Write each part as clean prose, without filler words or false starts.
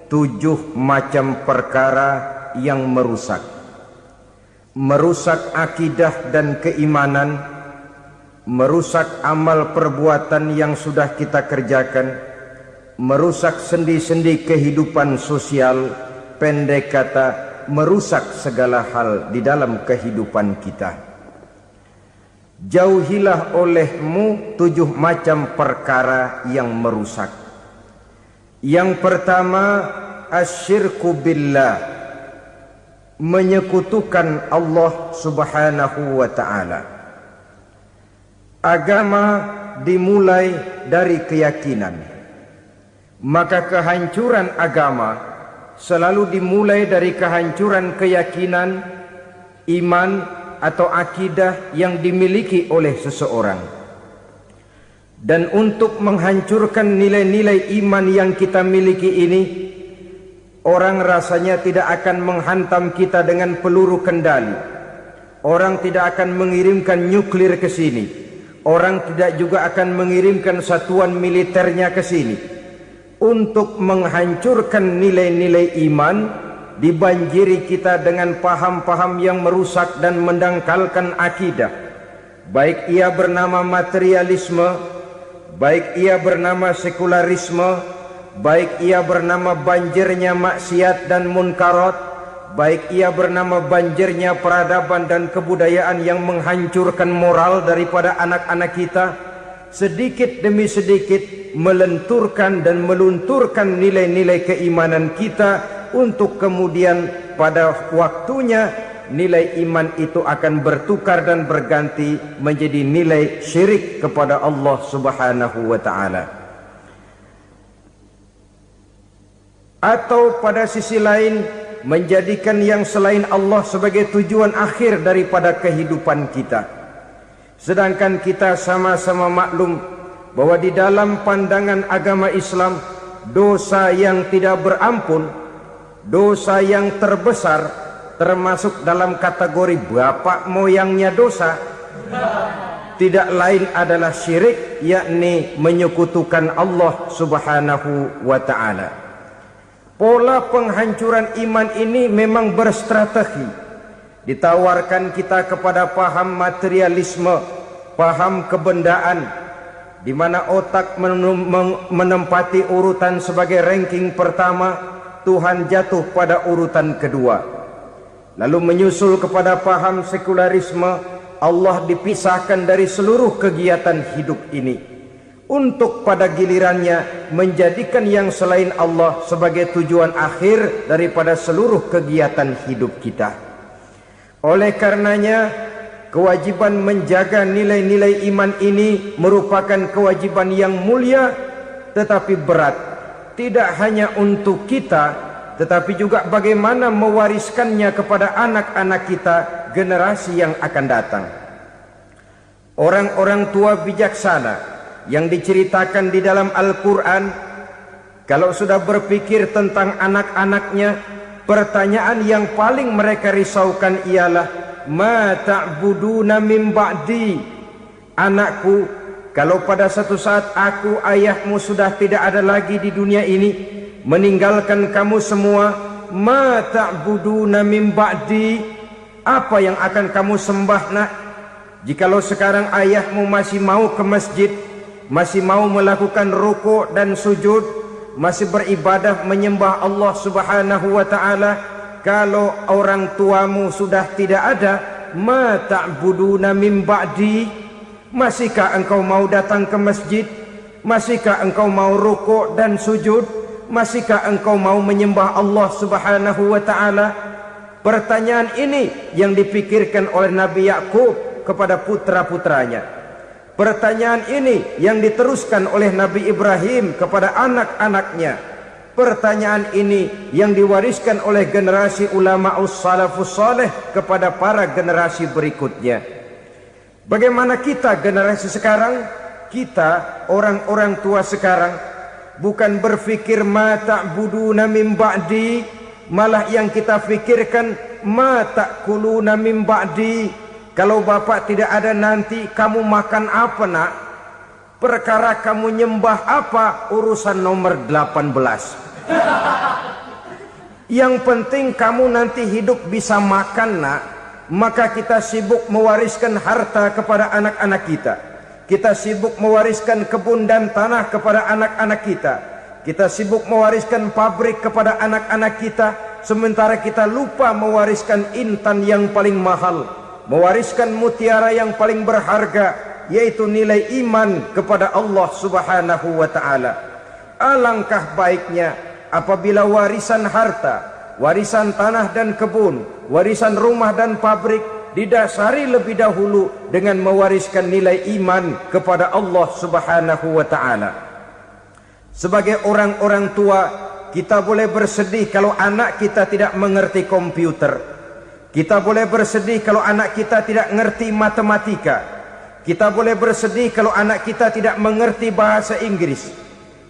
7 macam perkara yang merusak akidah dan keimanan, merusak amal perbuatan yang sudah kita kerjakan, merusak sendi-sendi kehidupan sosial, pendek kata merusak segala hal di dalam kehidupan kita. Jauhilah olehmu 7 macam perkara yang merusak. Yang pertama, asyirku billah, menyekutukan Allah subhanahu wa ta'ala. Agama dimulai dari keyakinan, maka kehancuran agama selalu dimulai dari kehancuran keyakinan, iman atau akidah yang dimiliki oleh seseorang. Dan untuk menghancurkan nilai-nilai iman yang kita miliki ini, orang rasanya tidak akan menghantam kita dengan peluru kendali. Orang tidak akan mengirimkan nuklir ke sini. Orang tidak juga akan mengirimkan satuan militernya ke sini. Untuk menghancurkan nilai-nilai iman, dibanjiri kita dengan paham-paham yang merusak dan mendangkalkan akidah. Baik ia bernama materialisme, baik ia bernama sekularisme, baik ia bernama banjirnya maksiat dan munkarat, baik ia bernama banjirnya peradaban dan kebudayaan yang menghancurkan moral daripada anak-anak kita, sedikit demi sedikit melenturkan dan melunturkan nilai-nilai keimanan kita, untuk kemudian pada waktunya nilai iman itu akan bertukar dan berganti menjadi nilai syirik kepada Allah subhanahu wa ta'ala. Atau pada sisi lain, menjadikan yang selain Allah sebagai tujuan akhir daripada kehidupan kita. Sedangkan kita sama-sama maklum bahwa di dalam pandangan agama Islam, dosa yang tidak berampun, dosa yang terbesar, termasuk dalam kategori bapak moyangnya dosa, tidak lain adalah syirik, yakni menyekutukan Allah subhanahu wa ta'ala. Pola penghancuran iman ini memang berstrategi. Ditawarkan kita kepada paham materialisme, paham kebendaan, di mana otak menempati urutan sebagai ranking pertama, Tuhan jatuh pada urutan kedua. Lalu menyusul kepada paham sekularisme, Allah dipisahkan dari seluruh kegiatan hidup ini, untuk pada gilirannya menjadikan yang selain Allah sebagai tujuan akhir daripada seluruh kegiatan hidup kita. Oleh karenanya, kewajiban menjaga nilai-nilai iman ini merupakan kewajiban yang mulia tetapi berat. Tidak hanya untuk kita, tetapi juga bagaimana mewariskannya kepada anak-anak kita, generasi yang akan datang. Orang-orang tua bijaksana yang diceritakan di dalam Al-Quran, kalau sudah berpikir tentang anak-anaknya, pertanyaan yang paling mereka risaukan ialah, ma ta'buduna min ba'di. Anakku, kalau pada satu saat aku, ayahmu sudah tidak ada lagi di dunia ini, meninggalkan kamu semua, ma ta'buduna min ba'di, apa yang akan kamu sembah nak? Jikalau sekarang ayahmu masih mau ke masjid, masih mau melakukan rukuk dan sujud, masih beribadah menyembah Allah subhanahu wa ta'ala, kalau orang tuamu sudah tidak ada, ma ta'buduna min ba'di, masihkah engkau mau datang ke masjid? Masihkah engkau mau rukuk dan sujud? Masihkah engkau mau menyembah Allah subhanahu wa ta'ala? Pertanyaan ini yang dipikirkan oleh Nabi Yakub kepada putra-putranya. Pertanyaan ini yang diteruskan oleh Nabi Ibrahim kepada anak-anaknya. Pertanyaan ini yang diwariskan oleh generasi ulama'us salafus saleh kepada para generasi berikutnya. Bagaimana kita generasi sekarang? Kita orang-orang tua sekarang bukan berfikir ma ta'buduna min ba'di, malah yang kita fikirkan ma ta'kuluna min ba'di. Kalau bapak tidak ada nanti kamu makan apa nak? Perkara kamu nyembah apa urusan nomor 18. Yang penting kamu nanti hidup bisa makan, nak. Maka kita sibuk mewariskan harta kepada anak-anak kita. Kita sibuk mewariskan kebun dan tanah kepada anak-anak kita. Kita sibuk mewariskan pabrik kepada anak-anak kita, sementara kita lupa mewariskan intan yang paling mahal, mewariskan mutiara yang paling berharga, yaitu nilai iman kepada Allah Subhanahu wa ta'ala. Alangkah baiknya apabila warisan harta, warisan tanah dan kebun, warisan rumah dan pabrik didasari lebih dahulu dengan mewariskan nilai iman kepada Allah Subhanahu wa ta'ala. Sebagai orang-orang tua, kita boleh bersedih kalau anak kita tidak mengerti komputer. Kita boleh bersedih kalau anak kita tidak mengerti matematika. Kita boleh bersedih kalau anak kita tidak mengerti bahasa Inggris.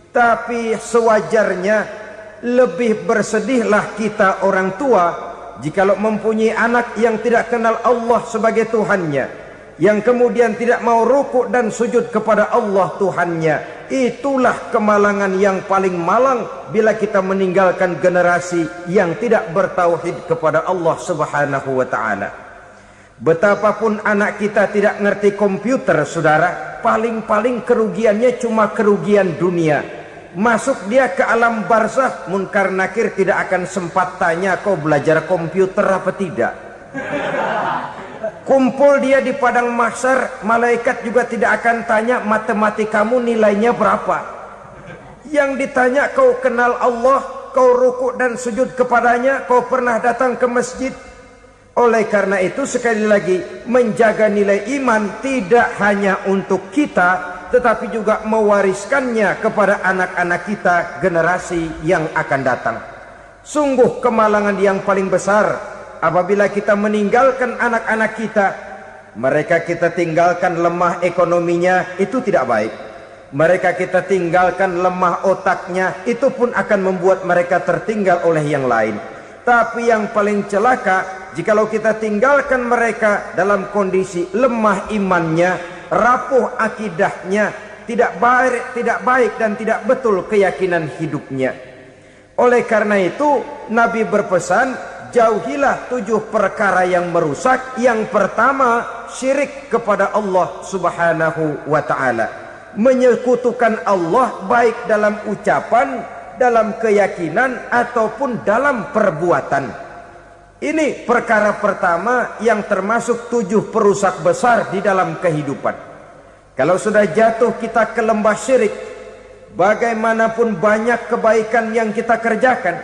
Tapi sewajarnya lebih bersedihlah kita orang tua jikalau mempunyai anak yang tidak kenal Allah sebagai Tuhannya, yang kemudian tidak mau rukuk dan sujud kepada Allah Tuhannya. Itulah kemalangan yang paling malang bila kita meninggalkan generasi yang tidak bertauhid kepada Allah Subhanahu wa ta'ala. Betapapun anak kita tidak ngerti komputer, saudara, paling-paling kerugiannya cuma kerugian dunia. Masuk dia ke alam barzakh, munkar nakir tidak akan sempat tanya kau belajar komputer apa tidak. Kumpul dia di padang mahsyar, malaikat juga tidak akan tanya matematikamu nilainya berapa. Yang ditanya kau kenal Allah, kau rukuk dan sujud kepadanya, kau pernah datang ke masjid. Oleh karena itu sekali lagi, menjaga nilai iman tidak hanya untuk kita, tetapi juga mewariskannya kepada anak-anak kita, generasi yang akan datang. Sungguh kemalangan yang paling besar apabila kita meninggalkan anak-anak kita. Mereka kita tinggalkan lemah ekonominya, itu tidak baik. Mereka kita tinggalkan lemah otaknya, itu pun akan membuat mereka tertinggal oleh yang lain. Tapi yang paling celaka, jikalau kita tinggalkan mereka dalam kondisi lemah imannya, rapuh akidahnya, tidak baik dan tidak betul keyakinan hidupnya. Oleh karena itu Nabi berpesan, jauhilah 7 perkara yang merusak. Yang pertama, syirik kepada Allah Subhanahu wa ta'ala. Menyekutukan Allah baik dalam ucapan, dalam keyakinan ataupun dalam perbuatan. Ini perkara pertama yang termasuk 7 perusak besar di dalam kehidupan. Kalau sudah jatuh kita ke lembah syirik, bagaimanapun banyak kebaikan yang kita kerjakan,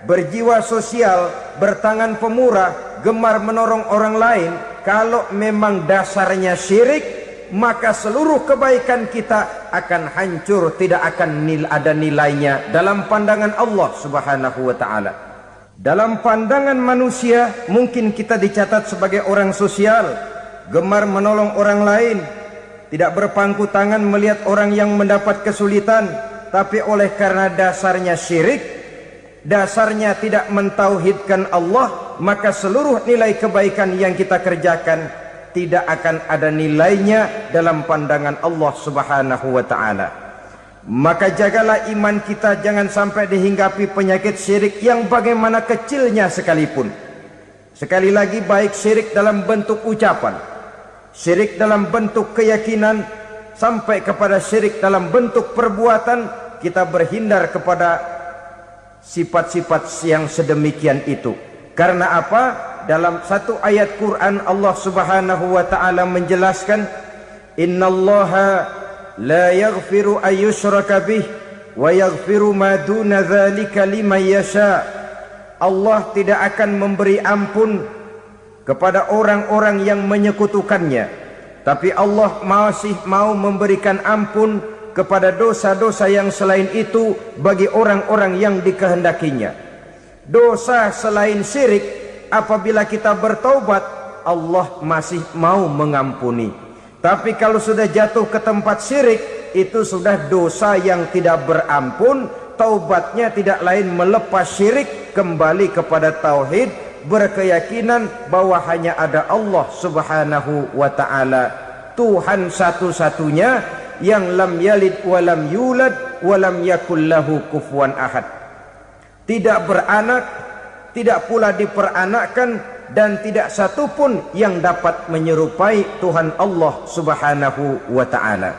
berjiwa sosial, bertangan pemurah, gemar menolong orang lain, kalau memang dasarnya syirik, maka seluruh kebaikan kita akan hancur, tidak akan ada nilainya dalam pandangan Allah Subhanahu wa ta'ala. Dalam pandangan manusia mungkin kita dicatat sebagai orang sosial, gemar menolong orang lain, tidak berpangku tangan melihat orang yang mendapat kesulitan. Tapi oleh karena dasarnya syirik, dasarnya tidak mentauhidkan Allah, maka seluruh nilai kebaikan yang kita kerjakan tidak akan ada nilainya dalam pandangan Allah Subhanahu wa ta'ala. Maka jagalah iman kita, jangan sampai dihinggapi penyakit syirik yang bagaimana kecilnya sekalipun. Sekali lagi, baik syirik dalam bentuk ucapan, syirik dalam bentuk keyakinan, sampai kepada syirik dalam bentuk perbuatan, kita berhindar kepada sifat-sifat yang sedemikian itu. Karena apa? Dalam satu ayat Quran Allah Subhanahu wa ta'ala menjelaskan, innallaha la yaghfiru ayyushraka bih wa yaghfiru ma duna dzalika liman yasha. Allah tidak akan memberi ampun kepada orang-orang yang menyekutukannya, tapi Allah masih mau memberikan ampun kepada dosa-dosa yang selain itu bagi orang-orang yang dikehendakinya. Dosa selain syirik, apabila kita bertaubat, Allah masih mau mengampuni. Tapi kalau sudah jatuh ke tempat syirik, itu sudah dosa yang tidak berampun. Taubatnya tidak lain melepas syirik, kembali kepada tauhid, berkeyakinan bahwa hanya ada Allah Subhanahu wa ta'ala, Tuhan satu-satunya, yang lam yalid walam yulad walam yakul lahu kufuwan ahad. tidak beranak, tidak pula diperanakkan, dan tidak satupun yang dapat menyerupai Tuhan Allah Subhanahu wa ta'ala.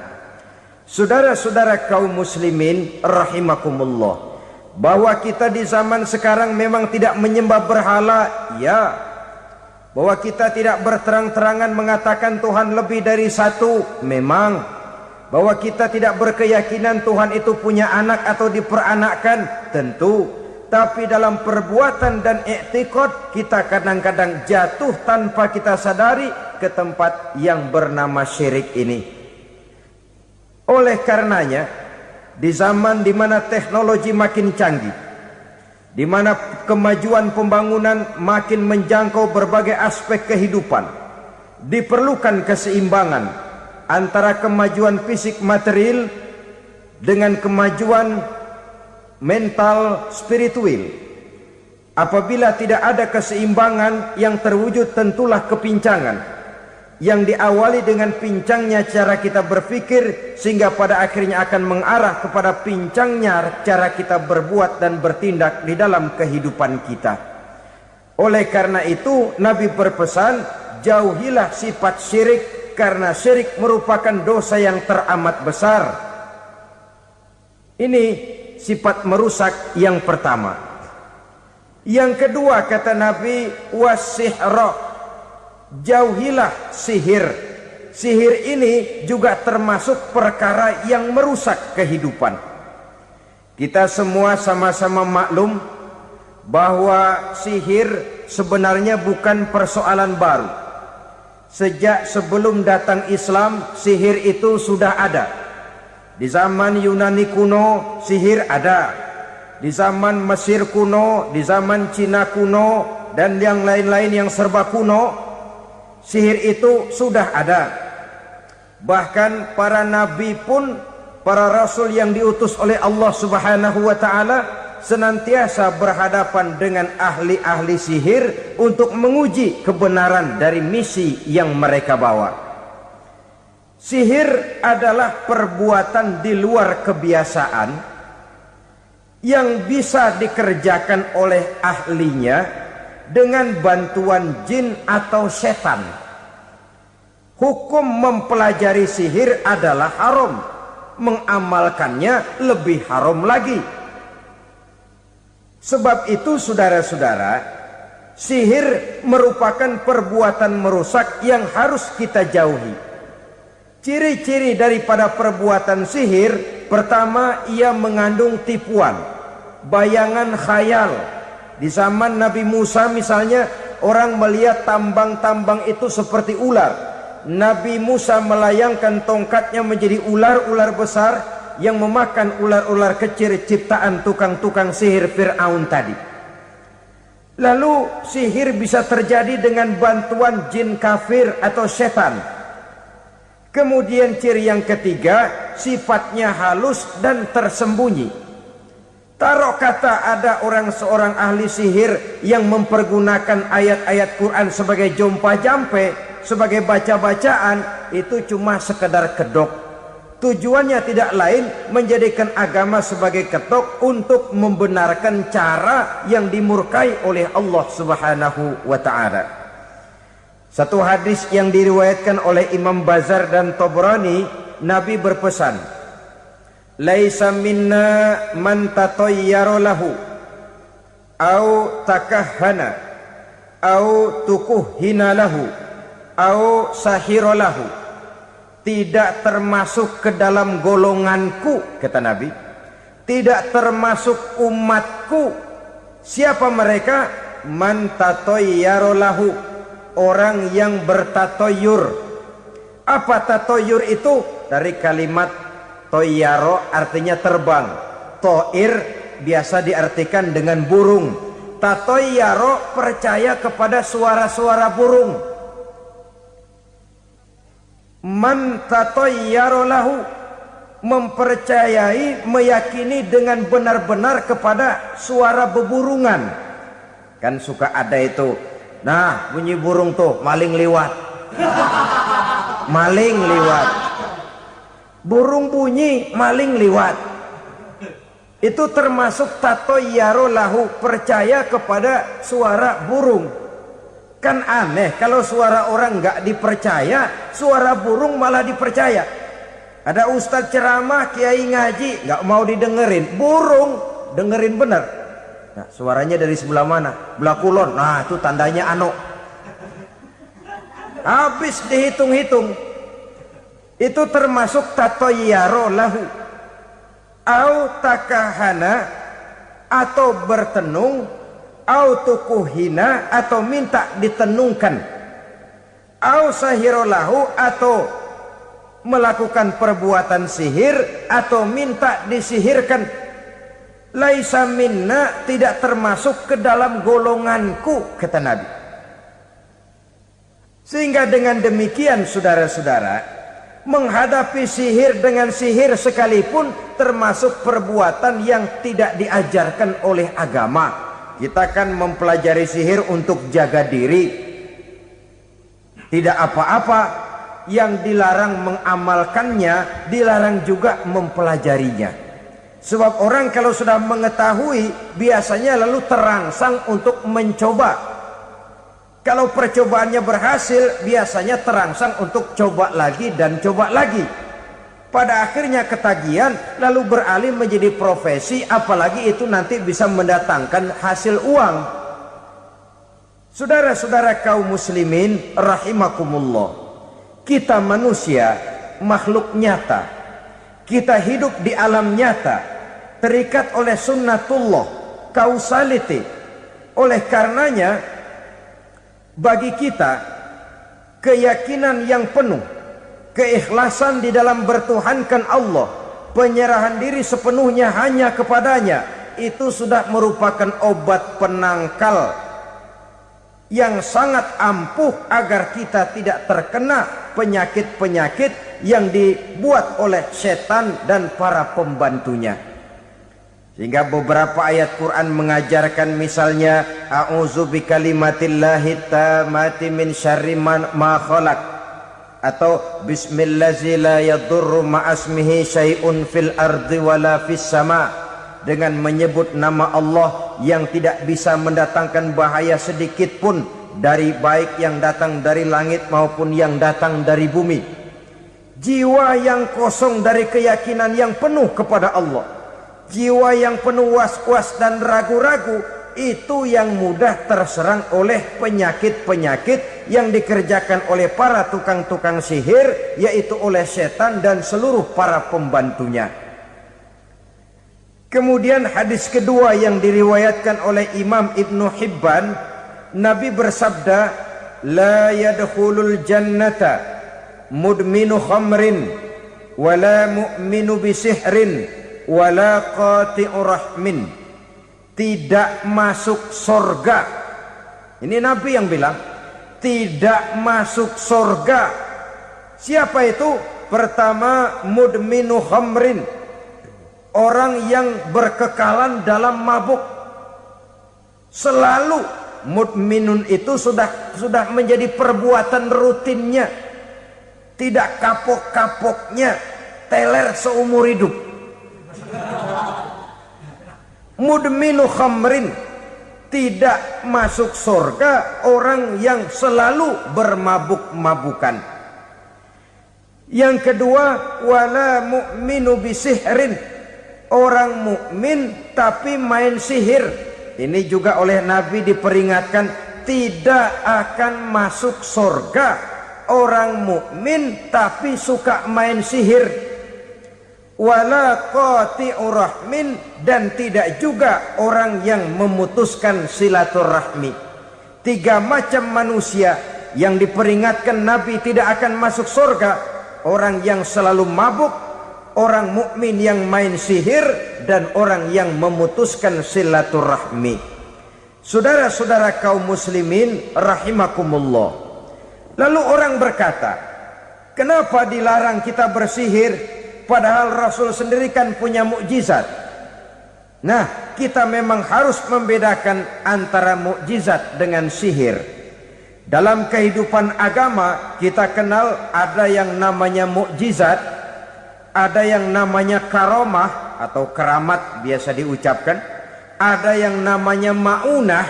Saudara-saudara kaum muslimin rahimakumullah, bahwa kita di zaman sekarang memang tidak menyembah berhala, ya. Bahwa kita tidak berterang-terangan mengatakan Tuhan lebih dari satu, memang. Bahwa kita tidak berkeyakinan Tuhan itu punya anak atau diperanakkan, tentu. Tapi dalam perbuatan dan i'tiqad kita kadang-kadang jatuh tanpa kita sadari ke tempat yang bernama syirik ini. Oleh karenanya, di zaman di mana teknologi makin canggih, di mana kemajuan pembangunan makin menjangkau berbagai aspek kehidupan, diperlukan keseimbangan antara kemajuan fisik material dengan kemajuan mental spiritual. Apabila tidak ada keseimbangan, yang terwujud tentulah kepincangan, yang diawali dengan pincangnya cara kita berpikir, sehingga pada akhirnya akan mengarah kepada pincangnya cara kita berbuat dan bertindak di dalam kehidupan kita. Oleh karena itu Nabi berpesan, jauhilah sifat syirik, karena syirik merupakan dosa yang teramat besar. Ini sifat merusak yang pertama. Yang kedua kata Nabi, wasihra, jauhilah sihir. Sihir ini juga termasuk perkara yang merusak kehidupan. Kita semua sama-sama maklum bahwa sihir sebenarnya bukan persoalan baru. Sejak sebelum datang Islam, sihir itu sudah ada. Di zaman Yunani kuno, sihir ada. Di zaman Mesir kuno, di zaman Cina kuno, dan yang lain-lain yang serba kuno, sihir itu sudah ada. Bahkan para nabi pun, para rasul yang diutus oleh Allah Subhanahu wa ta'ala, senantiasa berhadapan dengan ahli-ahli sihir untuk menguji kebenaran dari misi yang mereka bawa. Sihir adalah perbuatan di luar kebiasaan yang bisa dikerjakan oleh ahlinya dengan bantuan jin atau setan. Hukum mempelajari sihir adalah haram, mengamalkannya lebih haram lagi. Sebab itu saudara-saudara, sihir merupakan perbuatan merusak yang harus kita jauhi. Ciri-ciri daripada perbuatan sihir, pertama, ia mengandung tipuan, bayangan khayal. Di zaman Nabi Musa misalnya, orang melihat tambang-tambang itu seperti ular. Nabi Musa melayangkan tongkatnya menjadi ular-ular besar yang memakan ular-ular kecil ciptaan tukang-tukang sihir Fir'aun tadi. Lalu sihir bisa terjadi dengan bantuan jin kafir atau setan. Kemudian ciri yang ketiga, sifatnya halus dan tersembunyi. Taruh kata ada seorang ahli sihir yang mempergunakan ayat-ayat Quran sebagai jompa-jampe, sebagai baca-bacaan, itu cuma sekedar kedok. Tujuannya tidak lain menjadikan agama sebagai ketok untuk membenarkan cara yang dimurkai oleh Allah Subhanahu wa ta'ala. Satu hadis yang diriwayatkan oleh Imam Bazar dan Tabrani, Nabi berpesan, laisa minna man tatayyara lahu au takahhana au tukuhhina lahu au sahira lahu. Tidak termasuk ke dalam golonganku, kata Nabi. Tidak termasuk umatku. Siapa mereka? Man tatayyara lahu, orang yang bertatoyur. Apa tatoyur itu? Dari kalimat toyaro, artinya terbang. Toir biasa diartikan dengan burung. Tatoyaro percaya kepada suara-suara burung. Man tatayyara lahu, mempercayai, meyakini dengan benar-benar kepada suara beburungan. Kan suka ada itu, nah bunyi burung tuh, maling liwat. Maling liwat. Burung bunyi, maling liwat. Itu termasuk tatoyaro lahu, percaya kepada suara burung. Kan aneh kalau suara orang nggak dipercaya, suara burung malah dipercaya. Ada ustadz ceramah, kiai ngaji, nggak mau didengerin, burung dengerin bener. Nah, suaranya dari sebelah mana? Belah kulon. Nah, itu tandanya ano. Habis dihitung-hitung. Itu termasuk tatoyaro lahu. Au takahana, atau bertenung, au tukuhina, atau minta ditenungkan, au sahirolahu, atau melakukan perbuatan sihir, atau minta disihirkan. Laisa minna, tidak termasuk ke dalam golonganku, kata Nabi. Sehingga dengan demikian saudara-saudara, menghadapi sihir dengan sihir sekalipun termasuk perbuatan yang tidak diajarkan oleh agama. Kita kan mempelajari sihir untuk jaga diri, tidak apa-apa. Yang dilarang mengamalkannya, dilarang juga mempelajarinya. Sebab orang kalau sudah mengetahui, biasanya lalu terangsang untuk mencoba. Kalau percobaannya berhasil, biasanya terangsang untuk coba lagi dan coba lagi. Pada akhirnya ketagihan, lalu beralih menjadi profesi, apalagi itu nanti bisa mendatangkan hasil uang. Saudara-saudara kaum muslimin rahimakumullah, kita manusia makhluk nyata. Kita hidup di alam nyata, terikat oleh sunnatullah, causality. Oleh karenanya, bagi kita keyakinan yang penuh, keikhlasan di dalam bertuhankan Allah, penyerahan diri sepenuhnya hanya kepadanya, itu sudah merupakan obat penangkal yang sangat ampuh agar kita tidak terkena penyakit-penyakit yang dibuat oleh setan dan para pembantunya. Sehingga beberapa ayat Quran mengajarkan, misalnya a'udzu bikalimatillahi tammati min syarri ma khalaq, atau bismillazi la yadurru ma'asmihi syai'un fil ardi wala fis sama, dengan menyebut nama Allah yang tidak bisa mendatangkan bahaya sedikit pun, dari baik yang datang dari langit maupun yang datang dari bumi. Jiwa yang kosong dari keyakinan yang penuh kepada Allah, jiwa yang penuh was-was dan ragu-ragu, itu yang mudah terserang oleh penyakit-penyakit yang dikerjakan oleh para tukang-tukang sihir, yaitu oleh setan dan seluruh para pembantunya. Kemudian hadis kedua yang diriwayatkan oleh Imam Ibnu Hibban, Nabi bersabda, la yadkhulul jannata mudminu khamrin wala mu'minu bisihrin wala qati'u rahmin. Tidak masuk surga. Ini Nabi yang bilang, tidak masuk surga. Siapa itu? Pertama, mudminu khamrin, orang yang berkekalan dalam mabuk. Selalu mudminun itu sudah menjadi perbuatan rutinnya, tidak kapok-kapoknya, teler seumur hidup. Mudminu khamrin, tidak masuk surga orang yang selalu bermabuk-mabukan. Yang kedua, wala mu'minu bisihrin, orang mukmin tapi main sihir. Ini juga oleh Nabi diperingatkan, tidak akan masuk surga orang mukmin tapi suka main sihir. Wala qati'u rahmin, dan tidak juga orang yang memutuskan silaturahmi. Tiga macam manusia yang diperingatkan Nabi tidak akan masuk surga: orang yang selalu mabuk, orang mukmin yang main sihir, dan orang yang memutuskan silaturahmi. Saudara-saudara kaum muslimin rahimakumullah. Lalu orang berkata, kenapa dilarang kita bersihir? Padahal Rasul sendiri kan punya mukjizat. Nah, kita memang harus membedakan antara mukjizat dengan sihir. Dalam kehidupan agama kita kenal ada yang namanya mukjizat, Ada yang namanya karomah atau keramat biasa diucapkan. Ada yang namanya maunah.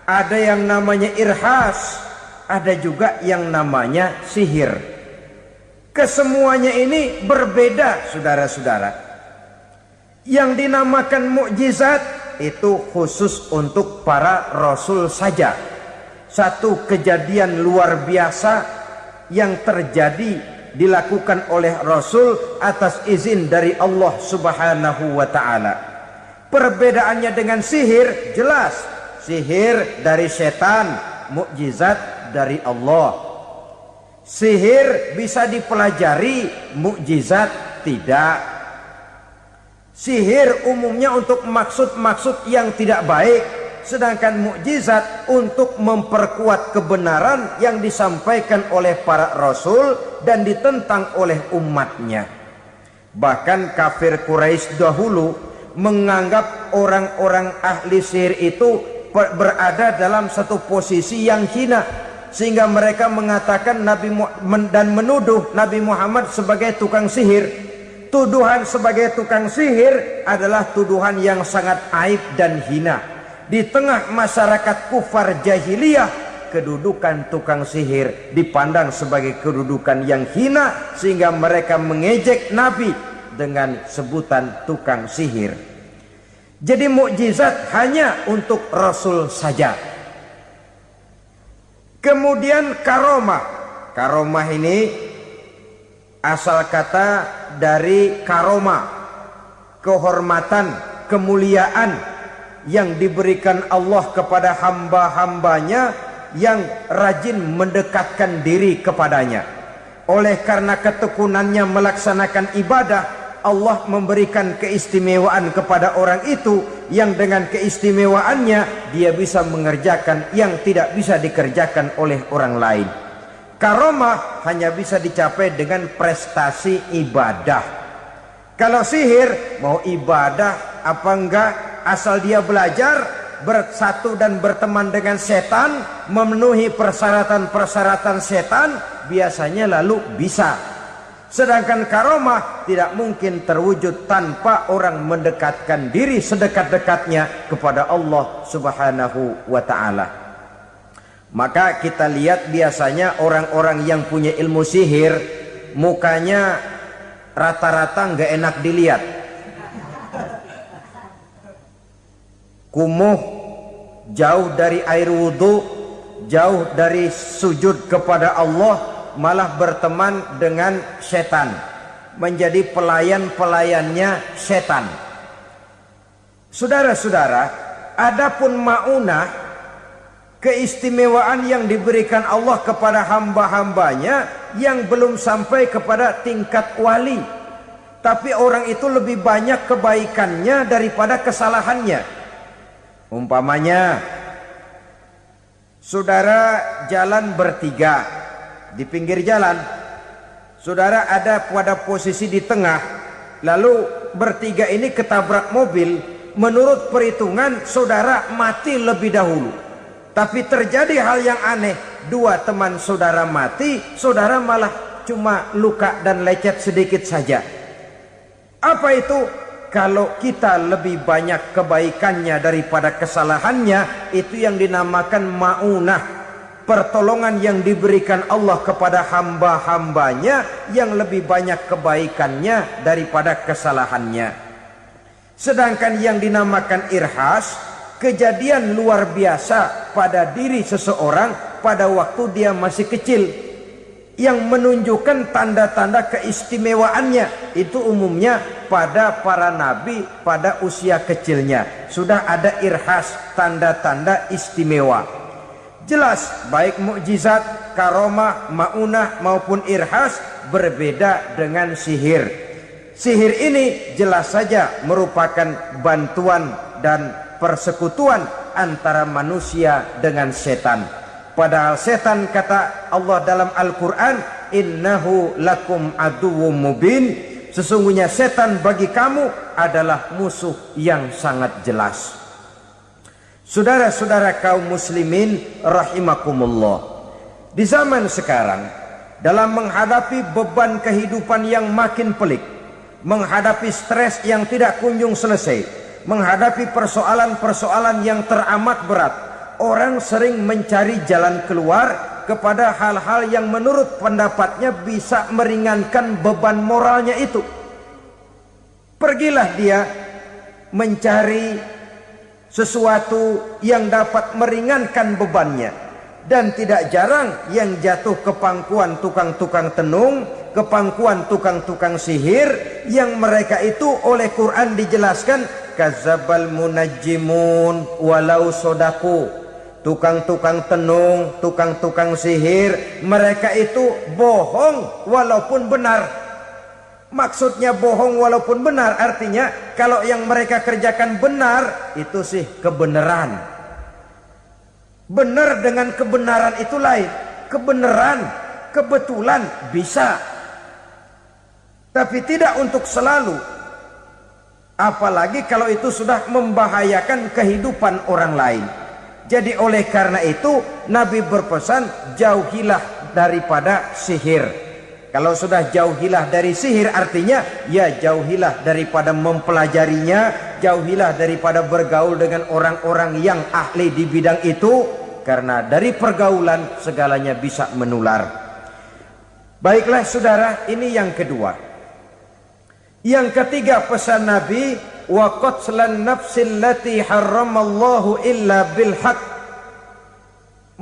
Ada yang namanya irhas. Ada juga yang namanya sihir. Kesemuanya ini berbeda, saudara-saudara. Yang dinamakan mukjizat itu khusus untuk para rasul saja. Satu kejadian luar biasa yang terjadi dilakukan oleh rasul atas izin dari Allah Subhanahu wa taala. Perbedaannya dengan sihir jelas. Sihir dari setan, mukjizat dari Allah. Sihir bisa dipelajari, mukjizat tidak. Sihir umumnya untuk maksud-maksud yang tidak baik, sedangkan mukjizat untuk memperkuat kebenaran yang disampaikan oleh para rasul dan ditentang oleh umatnya. Bahkan kafir Quraisy dahulu menganggap orang-orang ahli sihir itu berada dalam satu posisi yang hina, sehingga mereka mengatakan dan menuduh Nabi Muhammad sebagai tukang sihir. Tuduhan sebagai tukang sihir adalah tuduhan yang sangat aib dan hina. Di tengah masyarakat kufar jahiliyah, kedudukan tukang sihir dipandang sebagai kedudukan yang hina, sehingga mereka mengejek Nabi dengan sebutan tukang sihir. Jadi mukjizat hanya untuk Rasul saja. Kemudian karomah. Karomah ini asal kata dari karoma, kehormatan, kemuliaan yang diberikan Allah kepada hamba-hambanya yang rajin mendekatkan diri kepadanya. Oleh karena ketekunannya melaksanakan ibadah, Allah memberikan keistimewaan kepada orang itu, yang dengan keistimewaannya dia bisa mengerjakan yang tidak bisa dikerjakan oleh orang lain. Karomah hanya bisa dicapai dengan prestasi ibadah. Kalau sihir mau ibadah apa enggak, asal dia belajar, bersatu dan berteman dengan setan, memenuhi persyaratan-persyaratan setan, biasanya lalu bisa. Sedangkan karomah tidak mungkin terwujud tanpa orang mendekatkan diri sedekat-dekatnya kepada Allah Subhanahu wa ta'ala. Maka kita lihat biasanya orang-orang yang punya ilmu sihir, mukanya rata-rata nggak enak dilihat. Kumuh, jauh dari air wudhu, jauh dari sujud kepada Allah, malah berteman dengan setan, menjadi pelayan-pelayannya setan. Saudara-saudara, adapun maunah, keistimewaan yang diberikan Allah kepada hamba-hambanya yang belum sampai kepada tingkat wali, tapi orang itu lebih banyak kebaikannya daripada kesalahannya. Umpamanya, saudara jalan bertiga di pinggir jalan, saudara ada pada posisi di tengah, lalu bertiga ini ketabrak mobil. Menurut perhitungan saudara mati lebih dahulu. Tapi terjadi hal yang aneh, dua teman saudara mati, saudara malah cuma luka dan lecet sedikit saja. Apa itu? Kalau kita lebih banyak kebaikannya daripada kesalahannya, itu yang dinamakan maunah, pertolongan yang diberikan Allah kepada hamba-hambanya yang lebih banyak kebaikannya daripada kesalahannya. Sedangkan yang dinamakan irhas, kejadian luar biasa pada diri seseorang pada waktu dia masih kecil, yang menunjukkan tanda-tanda keistimewaannya. Itu umumnya pada para nabi pada usia kecilnya sudah ada irhas, tanda-tanda istimewa. Jelas baik mukjizat, karomah, maunah maupun irhas berbeda dengan sihir. Sihir ini jelas saja merupakan bantuan dan persekutuan antara manusia dengan setan. Padahal setan, kata Allah dalam Al-Quran, innahu lakum aduwwum mubin, sesungguhnya setan bagi kamu adalah musuh yang sangat jelas. Saudara-saudara kaum muslimin rahimakumullah, di zaman sekarang dalam menghadapi beban kehidupan yang makin pelik, menghadapi stres yang tidak kunjung selesai, menghadapi persoalan-persoalan yang teramat berat, orang sering mencari jalan keluar kepada hal-hal yang menurut pendapatnya bisa meringankan beban moralnya itu. Pergilah dia mencari sesuatu yang dapat meringankan bebannya. Dan tidak jarang yang jatuh ke pangkuan tukang-tukang tenung, ke pangkuan tukang-tukang sihir, yang mereka itu oleh Quran dijelaskan kadzabal munajjimun walau sodaku. Tukang-tukang tenung, tukang-tukang sihir, mereka itu bohong walaupun benar. Maksudnya bohong walaupun benar artinya kalau yang mereka kerjakan benar itu sih kebenaran. Benar dengan kebenaran itu lain. Kebenaran, kebetulan bisa, tapi tidak untuk selalu. Apalagi kalau itu sudah membahayakan kehidupan orang lain. Jadi oleh karena itu Nabi berpesan jauhilah daripada sihir. Kalau sudah jauhilah dari sihir artinya ya jauhilah daripada mempelajarinya, jauhilah daripada bergaul dengan orang-orang yang ahli di bidang itu, karena dari pergaulan segalanya bisa menular. Baiklah saudara, ini yang kedua. Yang ketiga pesan Nabi, wa qatlan nafsil lati harramallahu illa bil haq.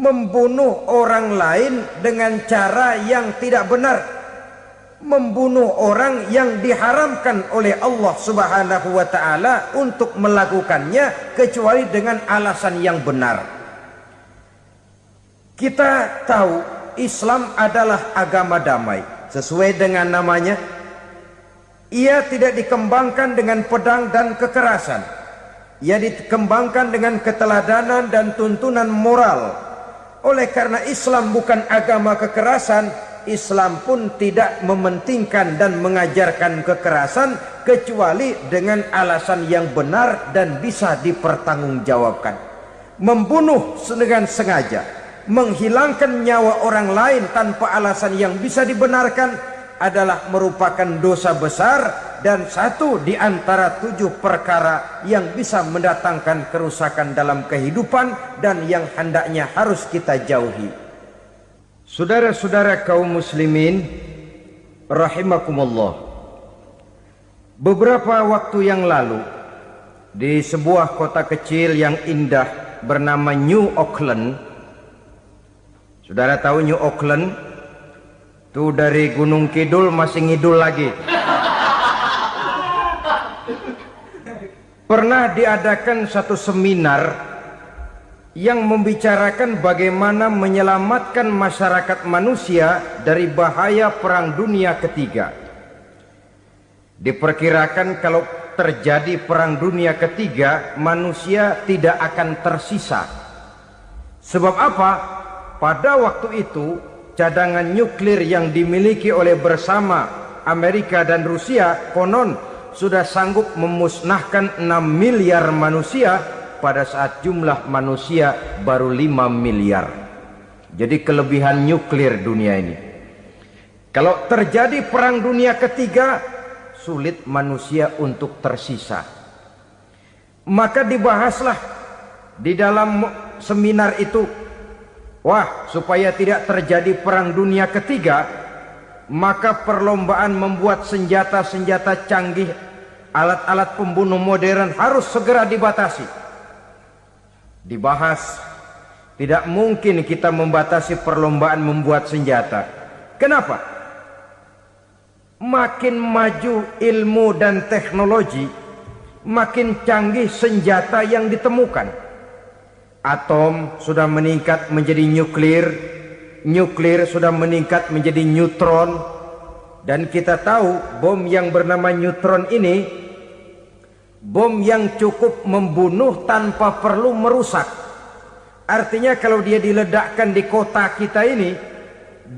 Membunuh orang lain dengan cara yang tidak benar. Membunuh orang yang diharamkan oleh Allah Subhanahu wa taala untuk melakukannya kecuali dengan alasan yang benar. Kita tahu Islam adalah agama damai. Sesuai dengan namanya, ia tidak dikembangkan dengan pedang dan kekerasan. Ia dikembangkan dengan keteladanan dan tuntunan moral. Oleh karena Islam bukan agama kekerasan, Islam pun tidak mementingkan dan mengajarkan kekerasan kecuali dengan alasan yang benar dan bisa dipertanggungjawabkan. Membunuh dengan sengaja, menghilangkan nyawa orang lain tanpa alasan yang bisa dibenarkan adalah merupakan dosa besar dan satu di antara 7 perkara yang bisa mendatangkan kerusakan dalam kehidupan dan yang hendaknya harus kita jauhi. Saudara-saudara kaum muslimin rahimakumullah, beberapa waktu yang lalu di sebuah kota kecil yang indah bernama New Auckland. Saudara tahu New Auckland? Itu dari Gunung Kidul masih ngidul lagi. Pernah diadakan satu seminar yang membicarakan bagaimana menyelamatkan masyarakat manusia dari bahaya Perang Dunia Ketiga. Diperkirakan kalau terjadi Perang Dunia Ketiga, manusia tidak akan tersisa. Sebab apa? Pada waktu itu cadangan nuklir yang dimiliki oleh bersama Amerika dan Rusia konon sudah sanggup memusnahkan 6 miliar manusia pada saat jumlah manusia baru 5 miliar. Jadi kelebihan nuklir dunia ini. Kalau terjadi Perang Dunia Ketiga, sulit manusia untuk tersisa. Maka dibahaslah di dalam seminar itu, wah, supaya tidak terjadi Perang Dunia Ketiga, maka perlombaan membuat senjata-senjata canggih, alat-alat pembunuh modern harus segera dibatasi. Dibahas, tidak mungkin kita membatasi perlombaan membuat senjata. Kenapa? Makin maju ilmu dan teknologi, makin canggih senjata yang ditemukan. Atom sudah meningkat menjadi nuklir, nuklir sudah meningkat menjadi neutron, dan kita tahu bom yang bernama neutron ini bom yang cukup membunuh tanpa perlu merusak. Artinya kalau dia diledakkan di kota kita ini,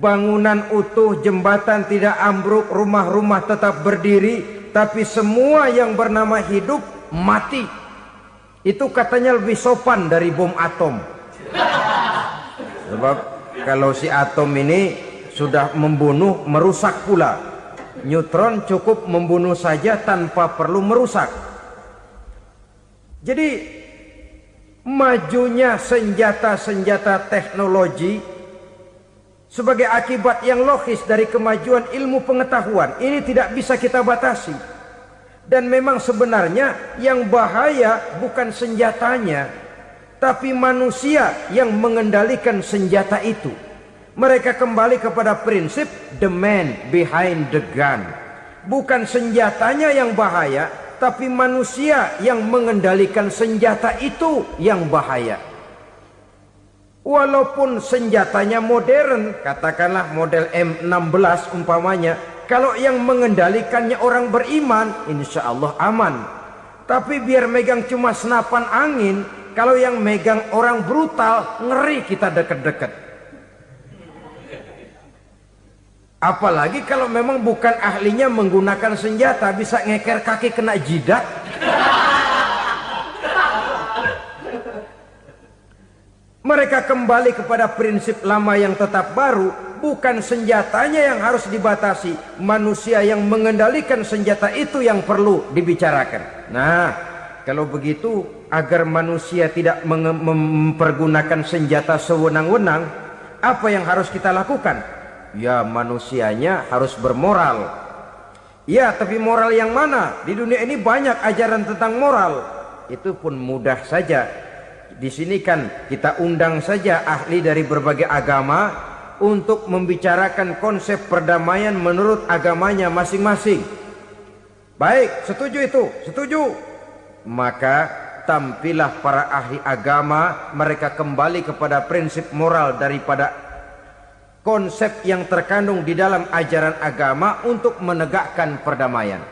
bangunan utuh, jembatan tidak ambruk, rumah-rumah tetap berdiri, tapi semua yang bernama hidup mati. Itu katanya lebih sopan dari bom atom. Sebab kalau si atom ini sudah membunuh, merusak pula. Neutron cukup membunuh saja tanpa perlu merusak. Jadi majunya senjata-senjata teknologi sebagai akibat yang logis dari kemajuan ilmu pengetahuan ini tidak bisa kita batasi. Dan memang sebenarnya yang bahaya bukan senjatanya, tapi manusia yang mengendalikan senjata itu. Mereka kembali kepada prinsip the man behind the gun. Bukan senjatanya yang bahaya, tapi manusia yang mengendalikan senjata itu yang bahaya. Walaupun senjatanya modern, katakanlah model M16 umpamanya, kalau yang mengendalikannya orang beriman, insya Allah aman. Tapi biar megang cuma senapan angin, kalau yang megang orang brutal, ngeri kita deket-deket. Apalagi kalau memang bukan ahlinya menggunakan senjata, bisa ngeker kaki kena jidat. Mereka kembali kepada prinsip lama yang tetap baru. Bukan senjatanya yang harus dibatasi, manusia yang mengendalikan senjata itu yang perlu dibicarakan. Nah, kalau begitu, agar manusia tidak mempergunakan senjata sewenang-wenang, apa yang harus kita lakukan? Ya, manusianya harus bermoral. Ya, tapi moral yang mana? Di dunia ini banyak ajaran tentang moral. Itu pun mudah saja. Di sini kan kita undang saja ahli dari berbagai agama untuk membicarakan konsep perdamaian menurut agamanya masing-masing. Baik, setuju itu, setuju. Maka tampillah para ahli agama, mereka kembali kepada prinsip moral daripada konsep yang terkandung di dalam ajaran agama untuk menegakkan perdamaian.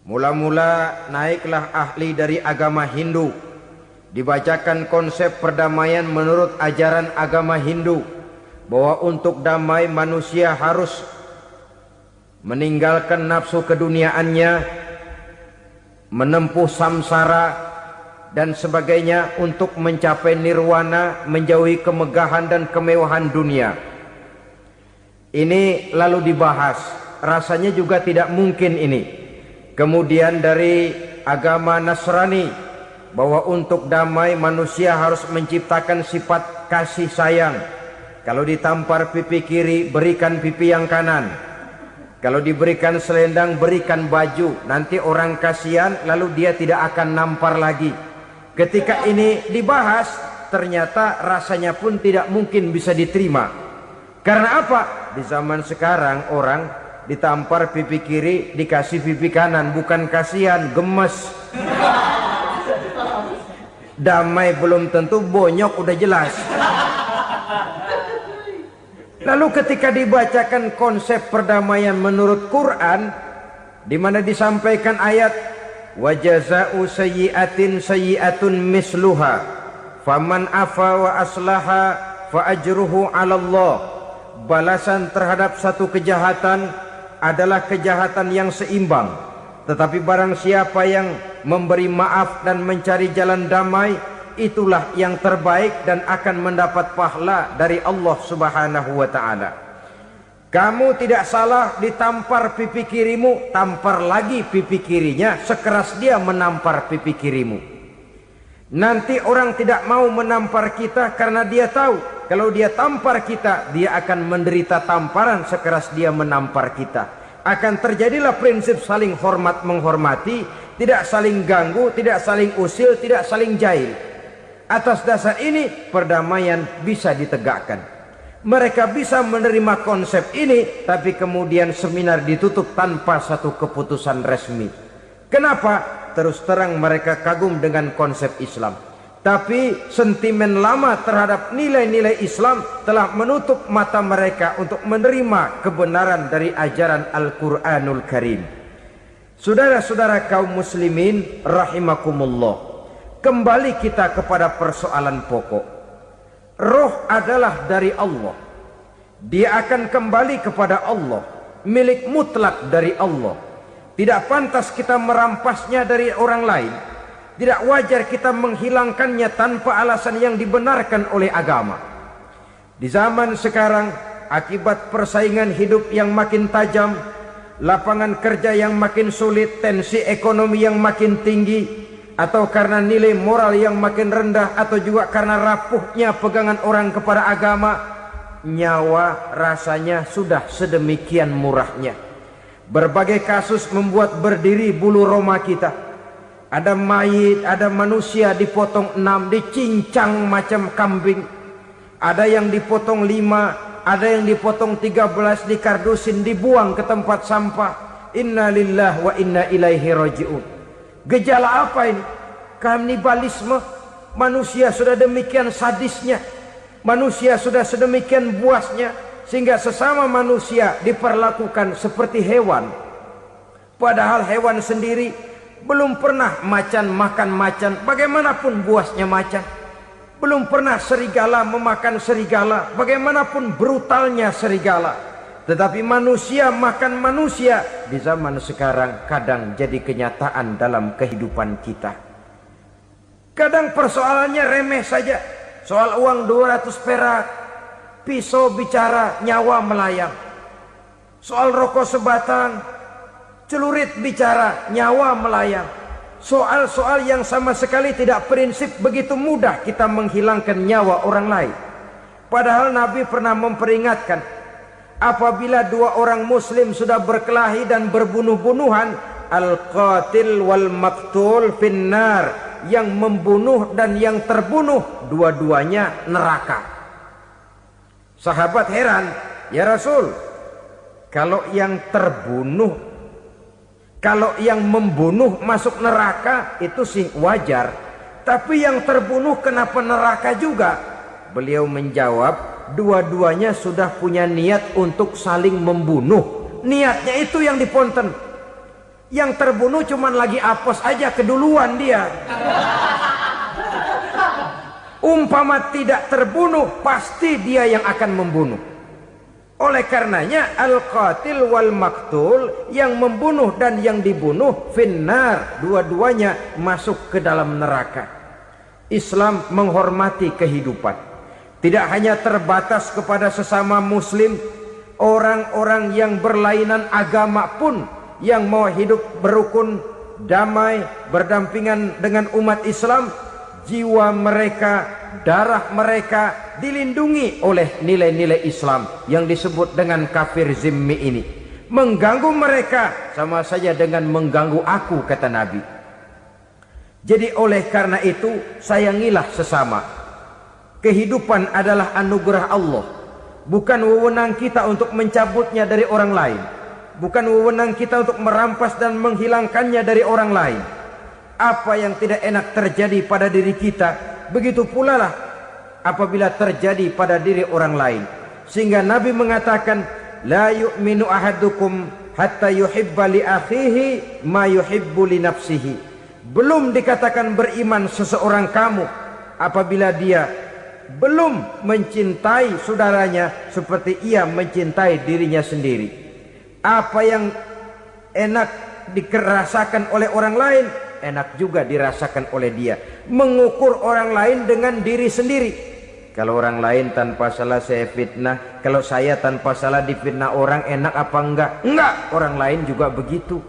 Mula-mula naiklah ahli dari agama Hindu, dibacakan konsep perdamaian menurut ajaran agama Hindu, bahwa untuk damai manusia harus meninggalkan nafsu keduniaannya, menempuh samsara dan sebagainya untuk mencapai nirwana, menjauhi kemegahan dan kemewahan dunia. Ini lalu dibahas, rasanya juga tidak mungkin ini. Kemudian dari agama Nasrani, bahwa untuk damai manusia harus menciptakan sifat kasih sayang. Kalau ditampar pipi kiri, berikan pipi yang kanan. Kalau diberikan selendang, berikan baju. Nanti orang kasihan, lalu dia tidak akan nampar lagi. Ketika ini dibahas, ternyata rasanya pun tidak mungkin bisa diterima. Karena apa? Di zaman sekarang orang ditampar pipi kiri, dikasih pipi kanan. Bukan kasihan, gemes. Damai belum tentu, bonyok udah jelas. Lalu ketika dibacakan konsep perdamaian menurut Quran, di mana disampaikan ayat wa jazaa'u sayyi'atin sayyi'atun misluha faman afa wa aslaha fa ajruhu 'ala Allah. Balasan terhadap satu kejahatan adalah kejahatan yang seimbang. Tetapi barang siapa yang memberi maaf dan mencari jalan damai, itulah yang terbaik dan akan mendapat pahala dari Allah Subhanahu wa ta'ala. Kamu tidak salah ditampar pipi kirimu, tampar lagi pipi kirinya sekeras dia menampar pipi kirimu. Nanti orang tidak mau menampar kita karena dia tahu kalau dia tampar kita, dia akan menderita tamparan sekeras dia menampar kita. Akan terjadilah prinsip saling hormat menghormati, tidak saling ganggu, tidak saling usil, tidak saling jahil. Atas dasar ini perdamaian bisa ditegakkan. Mereka bisa menerima konsep ini, tapi kemudian seminar ditutup tanpa satu keputusan resmi. Kenapa? Terus terang mereka kagum dengan konsep Islam, tapi sentimen lama terhadap nilai-nilai Islam telah menutup mata mereka untuk menerima kebenaran dari ajaran Al-Quranul Karim. Saudara-saudara kaum muslimin rahimakumullah, kembali kita kepada persoalan pokok. Roh adalah dari Allah. Dia akan kembali kepada Allah, milik mutlak dari Allah. Tidak pantas kita merampasnya dari orang lain. Tidak wajar kita menghilangkannya tanpa alasan yang dibenarkan oleh agama. Di zaman sekarang akibat persaingan hidup yang makin tajam, lapangan kerja yang makin sulit, tensi ekonomi yang makin tinggi, atau karena nilai moral yang makin rendah, atau juga karena rapuhnya pegangan orang kepada agama, nyawa rasanya sudah sedemikian murahnya. Berbagai kasus membuat berdiri bulu roma kita. Ada mayit, ada manusia dipotong 6, dicincang macam kambing. Ada yang dipotong 5, ada yang dipotong 13, dikardusin, dibuang ke tempat sampah. Inna lillahi wa inna ilaihi raji'un. Gejala apa ini? Kanibalisme. Manusia sudah demikian sadisnya, manusia sudah sedemikian buasnya, sehingga sesama manusia diperlakukan seperti hewan. Padahal hewan sendiri belum pernah macan makan macan, bagaimanapun buasnya macan. Belum pernah serigala memakan serigala, bagaimanapun brutalnya serigala. Tetapi manusia makan manusia di zaman sekarang kadang jadi kenyataan dalam kehidupan kita. Kadang persoalannya remeh saja. Soal uang 200 perak, pisau bicara, nyawa melayang. Soal rokok sebatang, celurit bicara, nyawa melayang. Soal-soal yang sama sekali tidak prinsip, begitu mudah kita menghilangkan nyawa orang lain. Padahal Nabi pernah memperingatkan, apabila dua orang muslim sudah berkelahi dan berbunuh-bunuhan, al-qatil wal maktul finnar, yang membunuh dan yang terbunuh dua-duanya neraka. Sahabat heran, ya Rasul, kalau yang terbunuh, kalau yang membunuh masuk neraka itu sih wajar, tapi yang terbunuh kenapa neraka juga? Beliau menjawab, dua-duanya sudah punya niat untuk saling membunuh. Niatnya itu yang diponten. Yang terbunuh cuman lagi apes aja, keduluan dia. Umpama tidak terbunuh, pasti dia yang akan membunuh. Oleh karenanya al-qatil wal maktul, yang membunuh dan yang dibunuh finnar, dua-duanya masuk ke dalam neraka. Islam menghormati kehidupan. Tidak hanya terbatas kepada sesama muslim, orang-orang yang berlainan agama pun yang mau hidup berukun, damai, berdampingan dengan umat Islam, jiwa mereka, darah mereka dilindungi oleh nilai-nilai Islam yang disebut dengan kafir zimmi ini. Mengganggu mereka sama saja dengan mengganggu aku, kata Nabi. Jadi oleh karena itu, sayangilah sesama. Kehidupan adalah anugerah Allah, bukan wewenang kita untuk mencabutnya dari orang lain, bukan wewenang kita untuk merampas dan menghilangkannya dari orang lain. Apa yang tidak enak terjadi pada diri kita, begitu pula lah apabila terjadi pada diri orang lain. Sehingga Nabi mengatakan, la yu'minu ahadukum hatta yuhibba li akhihi ma yuhibbu li nafsihi. Belum dikatakan beriman seseorang kamu apabila dia belum mencintai saudaranya seperti ia mencintai dirinya sendiri. Apa yang enak dirasakan oleh orang lain, enak juga dirasakan oleh dia. Mengukur orang lain dengan diri sendiri. Kalau orang lain tanpa salah saya fitnah, kalau saya tanpa salah difitnah orang, enak apa enggak? Enggak, orang lain juga begitu.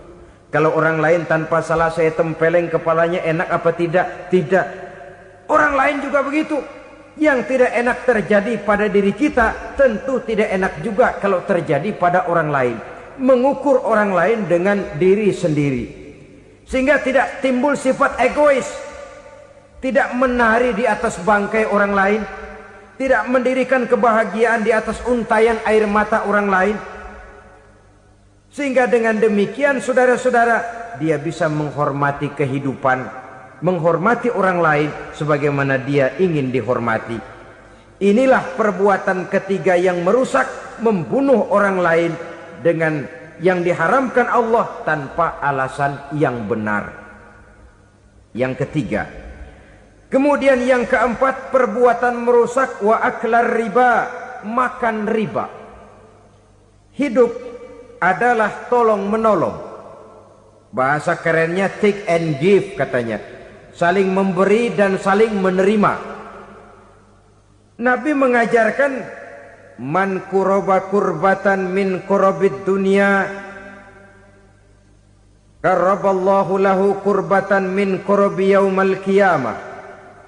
Kalau orang lain tanpa salah saya tempeleng kepalanya, enak apa tidak? Tidak. Orang lain juga begitu. Yang tidak enak terjadi pada diri kita, tentu tidak enak juga kalau terjadi pada orang lain. Mengukur orang lain dengan diri sendiri, sehingga tidak timbul sifat egois, tidak menari di atas bangkai orang lain, tidak mendirikan kebahagiaan di atas untayan air mata orang lain. Sehingga dengan demikian saudara-saudara, dia bisa menghormati kehidupan, menghormati orang lain sebagaimana dia ingin dihormati. Inilah perbuatan ketiga yang merusak, membunuh orang lain dengan yang diharamkan Allah tanpa alasan yang benar. Yang ketiga. Kemudian yang keempat, perbuatan merusak wa aklar riba, makan riba. Hidup adalah tolong menolong. Bahasa kerennya take and give katanya. Saling memberi dan saling menerima. Nabi mengajarkan man kuraba kurbatan min kurabid dunya karaballahu lahu kurbatan min kurabi yaumal qiyamah.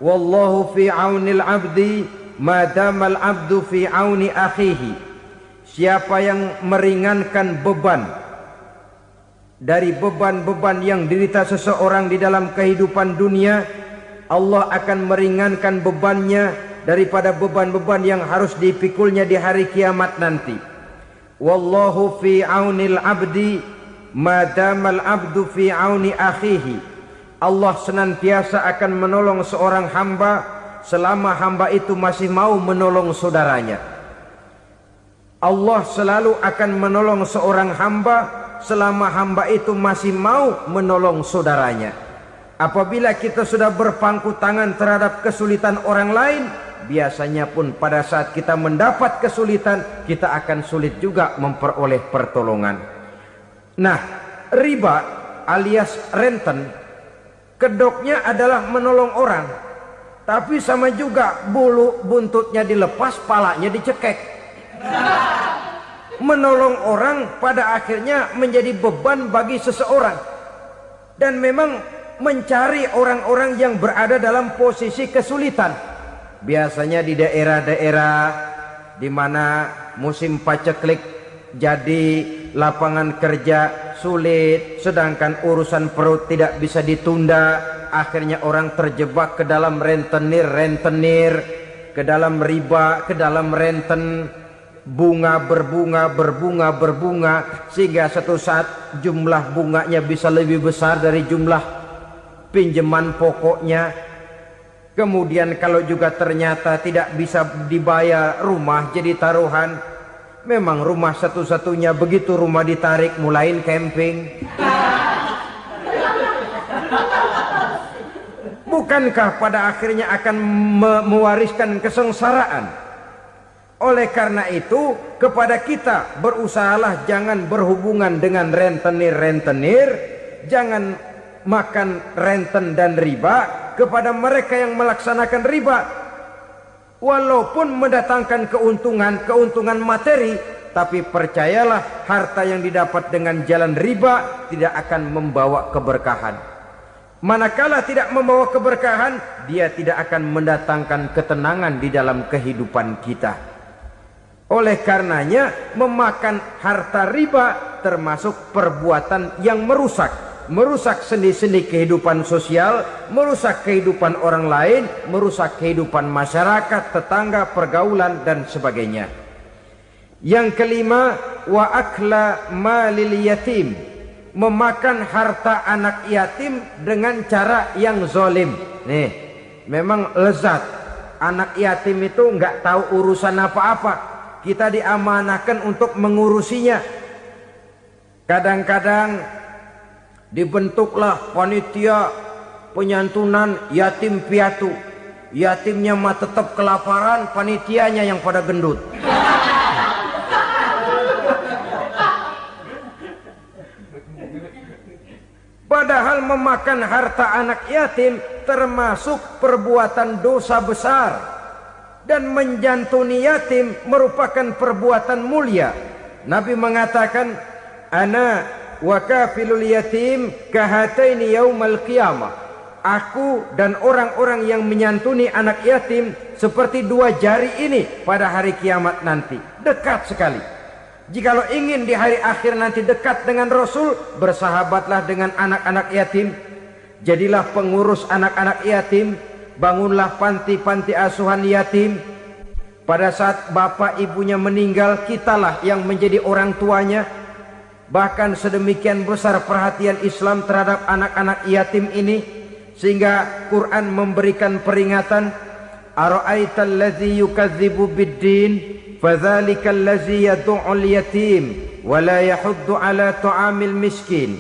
Wallahu fi aunil abdi madamal abdu fi auni akhihi. Siapa yang meringankan beban dari beban-beban yang dirita seseorang di dalam kehidupan dunia, Allah akan meringankan bebannya daripada beban-beban yang harus dipikulnya di hari kiamat nanti. Wallahu fi aunil abdi madamal abdu fi auni akhihi. Allah senantiasa akan menolong seorang hamba selama hamba itu masih mau menolong saudaranya. Allah selalu akan menolong seorang hamba selama hamba itu masih mau menolong saudaranya. Apabila kita sudah berpangku tangan terhadap kesulitan orang lain, biasanya pun pada saat kita mendapat kesulitan, kita akan sulit juga memperoleh pertolongan. Nah, riba alias renten, kedoknya adalah menolong orang, tapi sama juga bulu buntutnya dilepas, palanya dicekek. Menolong orang pada akhirnya menjadi beban bagi seseorang, dan memang mencari orang-orang yang berada dalam posisi kesulitan. Biasanya di daerah-daerah di mana musim paceklik, jadi lapangan kerja sulit, sedangkan urusan perut tidak bisa ditunda. Akhirnya orang terjebak ke dalam rentenir, ke dalam riba, ke dalam renten. Bunga berbunga, sehingga satu saat jumlah bunganya bisa lebih besar dari jumlah pinjaman pokoknya. Kemudian kalau juga ternyata tidak bisa dibayar, rumah jadi taruhan. Memang rumah satu-satunya, begitu rumah ditarik mulain camping. Bukankah pada akhirnya akan mewariskan kesengsaraan? Oleh karena itu, kepada kita berusahalah jangan berhubungan dengan rentenir, jangan makan renten dan riba kepada mereka yang melaksanakan riba. Walaupun mendatangkan keuntungan materi, tapi percayalah harta yang didapat dengan jalan riba tidak akan membawa keberkahan. Manakala tidak membawa keberkahan, dia tidak akan mendatangkan ketenangan di dalam kehidupan kita. Oleh karenanya, memakan harta riba termasuk perbuatan yang merusak sendi-sendi kehidupan sosial, merusak kehidupan orang lain, merusak kehidupan masyarakat, tetangga, pergaulan dan sebagainya. Yang kelima, wa akla malil yatim, memakan harta anak yatim dengan cara yang zalim. Nih, memang lezat. Anak yatim itu nggak tahu urusan apa-apa. Kita diamanahkan untuk mengurusinya. Kadang-kadang dibentuklah panitia penyantunan yatim piatu. Yatimnya mah tetap kelaparan, panitianya yang pada gendut. Padahal memakan harta anak yatim termasuk perbuatan dosa besar. Dan menjantuni yatim merupakan perbuatan mulia. Nabi mengatakan, ana wa kafilul yatim kahataini yaumal qiyamah. Aku dan orang-orang yang menyantuni anak yatim seperti dua jari ini pada hari kiamat nanti. Dekat sekali. Jikalau ingin di hari akhir nanti dekat dengan Rasul, bersahabatlah dengan anak-anak yatim. Jadilah pengurus anak-anak yatim. Bangunlah panti-panti asuhan yatim. Pada saat bapak ibunya meninggal, kitalah yang menjadi orang tuanya. Bahkan sedemikian besar perhatian Islam terhadap anak-anak yatim ini, sehingga Quran memberikan peringatan, ara'aital ladzi yukadzibu biddin fadzalikal ladzi yad'ul yatim wa la yahuddu ala ta'amil miskin.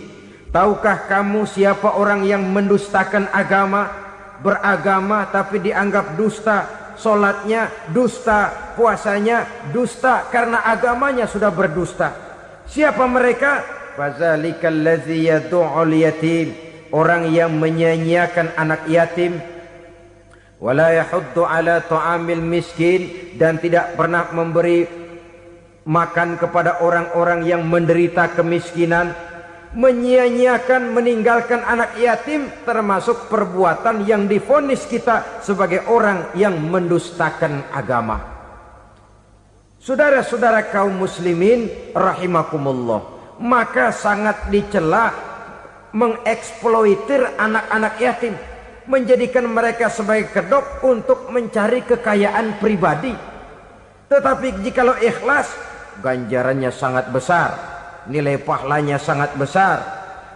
Tahukah kamu siapa orang yang mendustakan agama? Beragama tapi dianggap dusta, solatnya dusta, puasanya dusta, karena agamanya sudah berdusta. Siapa mereka? Fazalikal ladzi yad'ul yatim, orang yang menyanyiakan anak yatim. wala yahuddu ala ta'amil miskin, dan tidak pernah memberi makan kepada orang-orang yang menderita kemiskinan. Menyia-nyiakan, meninggalkan anak yatim termasuk perbuatan yang divonis kita sebagai orang yang mendustakan agama. Saudara-saudara kaum muslimin rahimakumullah, maka sangat dicela mengeksploitir anak-anak yatim, menjadikan mereka sebagai kedok untuk mencari kekayaan pribadi. Tetapi jikalau ikhlas, ganjarannya sangat besar, nilai pahalanya sangat besar.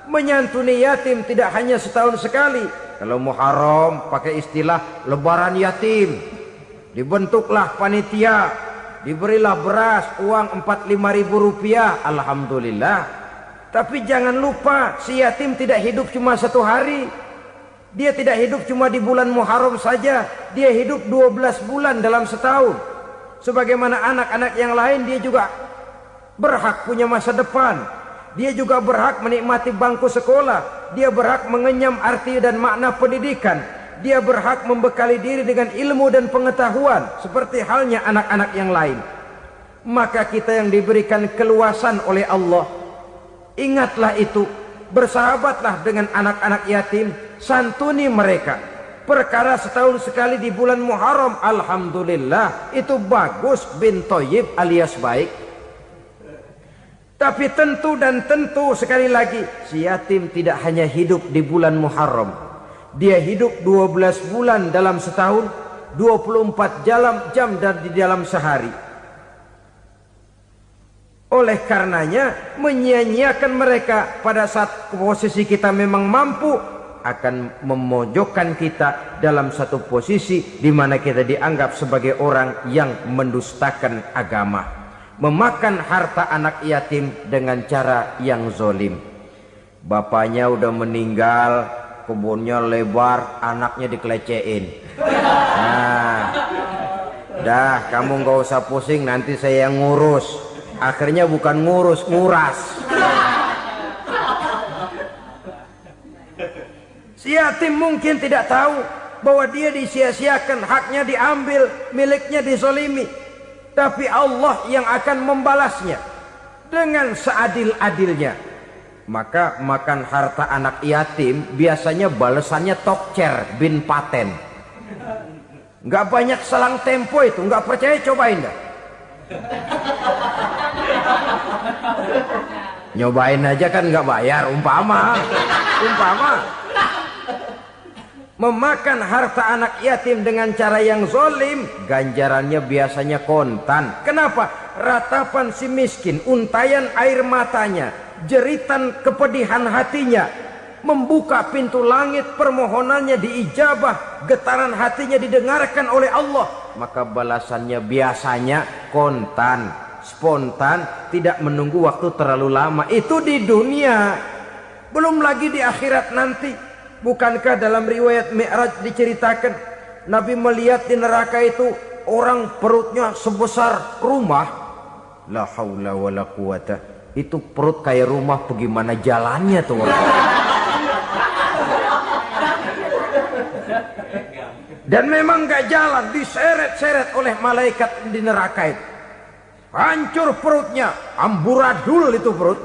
Menyantuni yatim tidak hanya setahun sekali. Kalau Muharram pakai istilah lebaran yatim, dibentuklah panitia, diberilah beras, uang 45.000 rupiah, alhamdulillah. Tapi jangan lupa, si yatim tidak hidup cuma satu hari. Dia tidak hidup cuma di bulan Muharram saja, dia hidup 12 bulan dalam setahun. Sebagaimana anak-anak yang lain, dia juga berhak punya masa depan. Dia juga berhak menikmati bangku sekolah. Dia berhak mengenyam arti dan makna pendidikan. Dia berhak membekali diri dengan ilmu dan pengetahuan seperti halnya anak-anak yang lain. Maka kita yang diberikan keluasan oleh Allah, ingatlah itu, bersahabatlah dengan anak-anak yatim, santuni mereka. Perkara setahun sekali di bulan Muharram, alhamdulillah, itu bagus, bin Thayyib alias baik. Tapi tentu dan tentu sekali lagi, si yatim tidak hanya hidup di bulan Muharram. Dia hidup 12 bulan dalam setahun, 24 jam dan di dalam sehari. Oleh karenanya, menyia-nyiakan mereka pada saat posisi kita memang mampu akan memojokkan kita dalam satu posisi di mana kita dianggap sebagai orang yang mendustakan agama. Memakan harta anak yatim dengan cara yang zolim. Bapaknya udah meninggal, kebunnya lebar, anaknya dikelecehin. Nah, dah kamu gak usah pusing, nanti saya yang ngurus. Akhirnya bukan ngurus, nguras. Si yatim mungkin tidak tahu bahwa dia disia-siakan, haknya diambil, miliknya dizolimi. Tapi Allah yang akan membalasnya dengan seadil-adilnya. Maka makan harta anak yatim biasanya balasannya tokcer bin paten. Nggak banyak selang tempo itu, nggak percaya cobain dah. Nyobain aja kan nggak bayar, umpama. Memakan harta anak yatim dengan cara yang zolim, ganjarannya biasanya kontan. Kenapa? Ratapan si miskin, untayan air matanya, jeritan kepedihan hatinya, membuka pintu langit, permohonannya diijabah, getaran hatinya didengarkan oleh Allah. Maka balasannya biasanya kontan, spontan, tidak menunggu waktu terlalu lama. Itu di dunia, belum lagi di akhirat nanti. Bukankah dalam riwayat Mi'raj diceritakan Nabi melihat di neraka itu orang perutnya sebesar rumah. La haula wala quwata. Itu perut kayak rumah, bagaimana jalannya tuh orang? Dan memang gak jalan, diseret-seret oleh malaikat di neraka itu. Hancur perutnya, amburadul itu perut.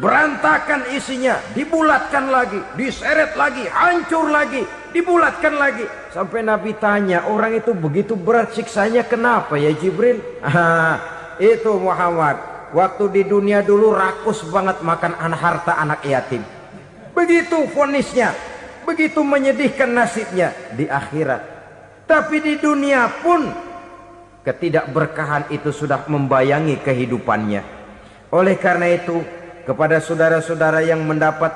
Berantakan isinya, dibulatkan lagi, diseret lagi, hancur lagi, dibulatkan lagi. Sampai Nabi tanya, orang itu begitu berat siksanya kenapa ya Jibril? Itu Muhammad, waktu di dunia dulu rakus banget makan harta anak yatim. Begitu vonisnya, begitu menyedihkan nasibnya di akhirat. Tapi di dunia pun ketidakberkahan itu sudah membayangi kehidupannya. Oleh karena itu, kepada saudara-saudara yang mendapat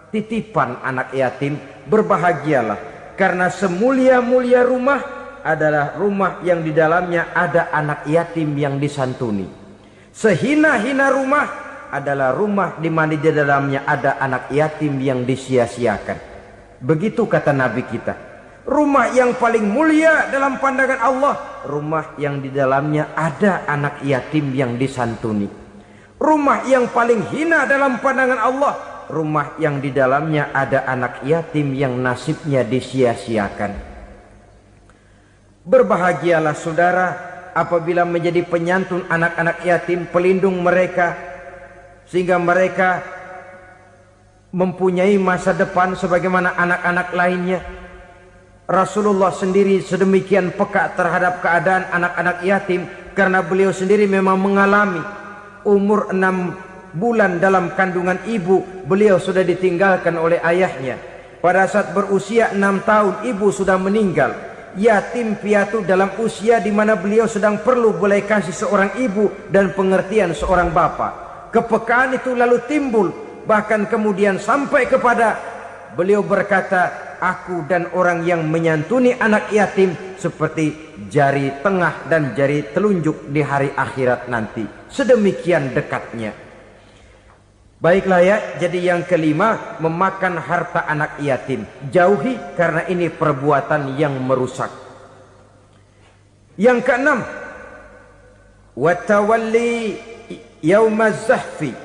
titipan anak yatim, berbahagialah, karena semulia-mulia rumah adalah rumah yang di dalamnya ada anak yatim yang disantuni. Sehina-hina rumah adalah rumah di mana di dalamnya ada anak yatim yang disia-siakan. Begitu kata Nabi kita. Rumah yang paling mulia dalam pandangan Allah, rumah yang di dalamnya ada anak yatim yang disantuni. Rumah yang paling hina dalam pandangan Allah, rumah yang di dalamnya ada anak yatim yang nasibnya disia-siakan. Berbahagialah saudara apabila menjadi penyantun anak-anak yatim, pelindung mereka, sehingga mereka mempunyai masa depan sebagaimana anak-anak lainnya. Rasulullah sendiri sedemikian peka terhadap keadaan anak-anak yatim karena beliau sendiri memang mengalami umur 6 bulan dalam kandungan ibu, beliau sudah ditinggalkan oleh ayahnya. Pada saat berusia 6 tahun ibu sudah meninggal. Yatim piatu dalam usia di mana beliau sedang perlu belas kasih seorang ibu dan pengertian seorang bapa. Kepekaan itu lalu timbul, bahkan kemudian sampai kepada beliau berkata, aku dan orang yang menyantuni anak yatim seperti jari tengah dan jari telunjuk di hari akhirat nanti. Sedemikian dekatnya. Baiklah ya, jadi yang kelima, memakan harta anak yatim. Jauhi karena ini perbuatan yang merusak. Yang keenam, watawalli yaumaz zahfi,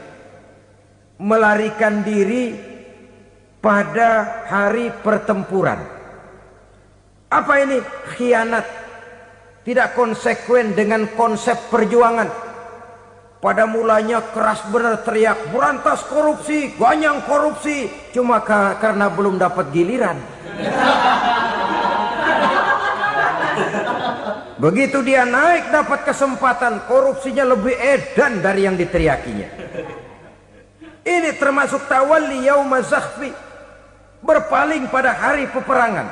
melarikan diri pada hari pertempuran. Apa ini? Khianat. Tidak konsekuen dengan konsep perjuangan. Pada mulanya keras benar teriak, berantas korupsi, ganyang korupsi. Cuma karena belum dapat giliran. Begitu dia naik dapat kesempatan, korupsinya lebih edan dari yang diteriakinya. Ini termasuk tawalli yaumaz zahfi, berpaling pada hari peperangan.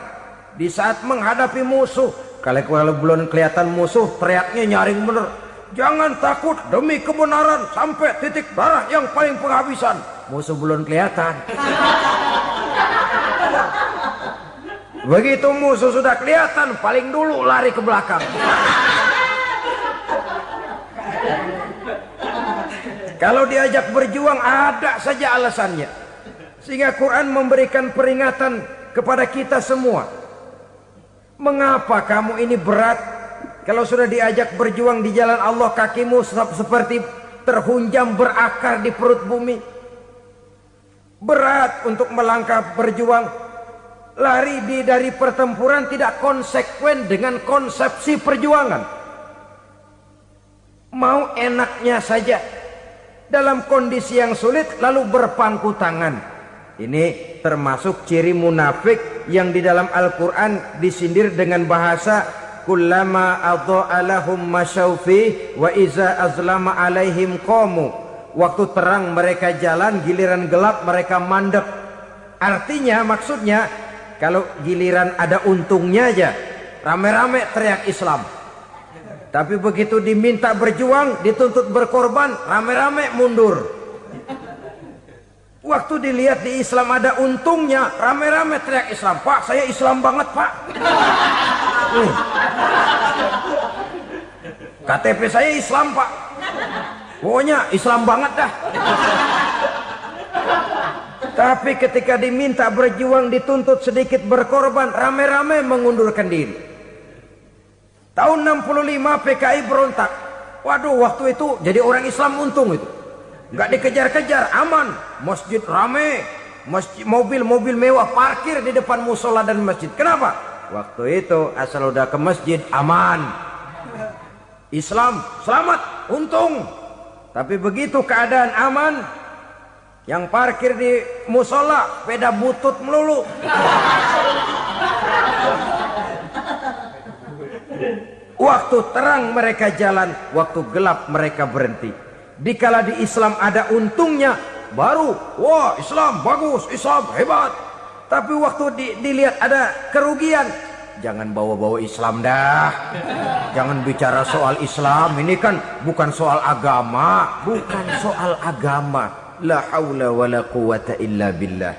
Di saat menghadapi musuh, kalau belum kelihatan musuh, teriaknya nyaring bener. Jangan takut demi kebenaran sampai titik darah yang paling penghabisan. Musuh belum kelihatan. Begitu musuh sudah kelihatan, paling dulu lari ke belakang. Kalau diajak berjuang ada saja alasannya. Sehingga Quran memberikan peringatan kepada kita semua. Mengapa kamu ini berat? Kalau sudah diajak berjuang di jalan Allah, kakimu seperti terhunjam berakar di perut bumi. Berat untuk melangkah berjuang. Lari dari pertempuran tidak konsekuen dengan konsepsi perjuangan. Mau enaknya saja. Dalam kondisi yang sulit lalu berpangku tangan. Ini termasuk ciri munafik yang di dalam Al-Quran disindir dengan bahasa kullama adha'a lahum masyaufi wa iza azlama alaihim qamu. Waktu terang mereka jalan, giliran gelap mereka mandek. Artinya, maksudnya kalau giliran ada untungnya aja rame-rame teriak Islam. Tapi begitu diminta berjuang, dituntut berkorban, rame-rame mundur. Waktu dilihat di Islam ada untungnya, rame-rame teriak Islam. Pak, saya Islam banget, Pak. KTP saya Islam, Pak. Pokoknya Islam banget dah. Tapi ketika diminta berjuang, dituntut sedikit berkorban, rame-rame mengundurkan diri. Tahun 65 PKI berontak. Waduh, waktu itu jadi orang Islam untung itu. Nggak dikejar-kejar, aman. Masjid rame, mobil-mobil mewah parkir di depan musola dan masjid. Kenapa? Waktu itu asal udah ke masjid aman. Islam selamat, untung. Tapi begitu keadaan aman, yang parkir di musola sepeda butut melulu. Waktu terang mereka jalan, waktu gelap mereka berhenti. Dikala di Islam ada untungnya, baru wah Islam bagus, Islam hebat. Tapi waktu dilihat ada kerugian, jangan bawa-bawa Islam dah. Jangan bicara soal Islam, ini kan bukan soal agama. Bukan soal agama. La haula wa la quwata illa billah.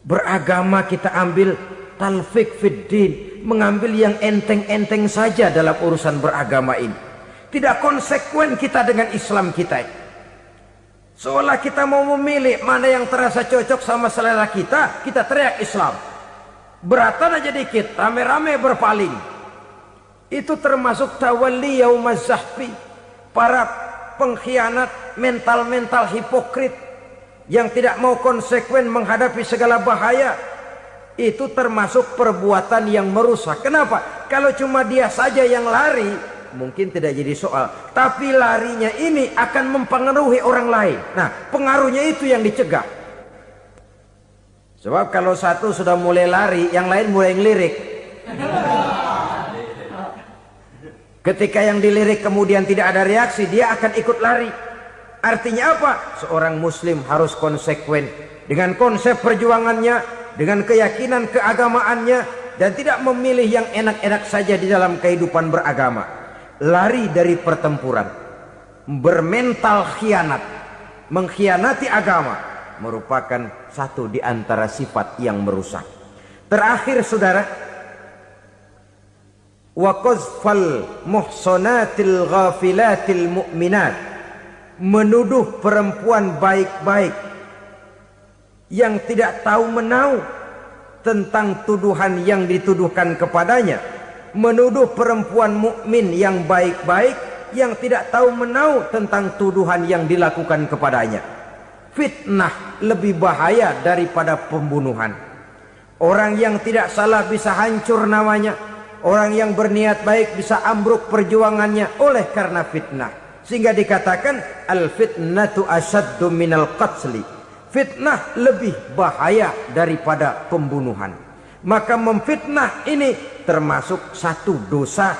Beragama kita ambil talfik fid din, mengambil yang enteng-enteng saja dalam urusan beragama ini. Tidak konsekuen kita dengan Islam kita. Seolah kita mau memilih mana yang terasa cocok sama selera kita, kita teriak Islam. Beratan aja dikit, rame-rame berpaling. Itu termasuk tawalli yaumaz zahfi. Para pengkhianat, mental-mental hipokrit. yang tidak mau konsekuen menghadapi segala bahaya, itu termasuk perbuatan yang merusak. Kenapa? Kalau cuma dia saja yang lari, mungkin tidak jadi soal. Tapi larinya ini akan mempengaruhi orang lain. Nah, pengaruhnya itu yang dicegah. Sebab kalau satu sudah mulai lari, yang lain mulai ngelirik. Ketika yang dilirik kemudian tidak ada reaksi, dia akan ikut lari. Artinya apa? Seorang muslim harus konsekuen dengan konsep perjuangannya, dengan keyakinan keagamaannya, dan tidak memilih yang enak-enak saja di dalam kehidupan beragama. Lari dari pertempuran, bermental khianat, mengkhianati agama, merupakan satu di antara sifat yang merusak. Terakhir saudara, wa qazfal muhsanatil ghafilatil mu'minat, menuduh perempuan baik-baik yang tidak tahu menahu tentang tuduhan yang dituduhkan kepadanya, menuduh perempuan mukmin yang baik-baik yang tidak tahu menahu tentang tuduhan yang dilakukan kepadanya. Fitnah lebih bahaya daripada pembunuhan. Orang yang tidak salah bisa hancur namanya, orang yang berniat baik bisa ambruk perjuangannya oleh karena fitnah. Sehingga dikatakan al-fitnatu asyaddu minal qatli. Fitnah lebih bahaya daripada pembunuhan. Maka memfitnah ini termasuk satu dosa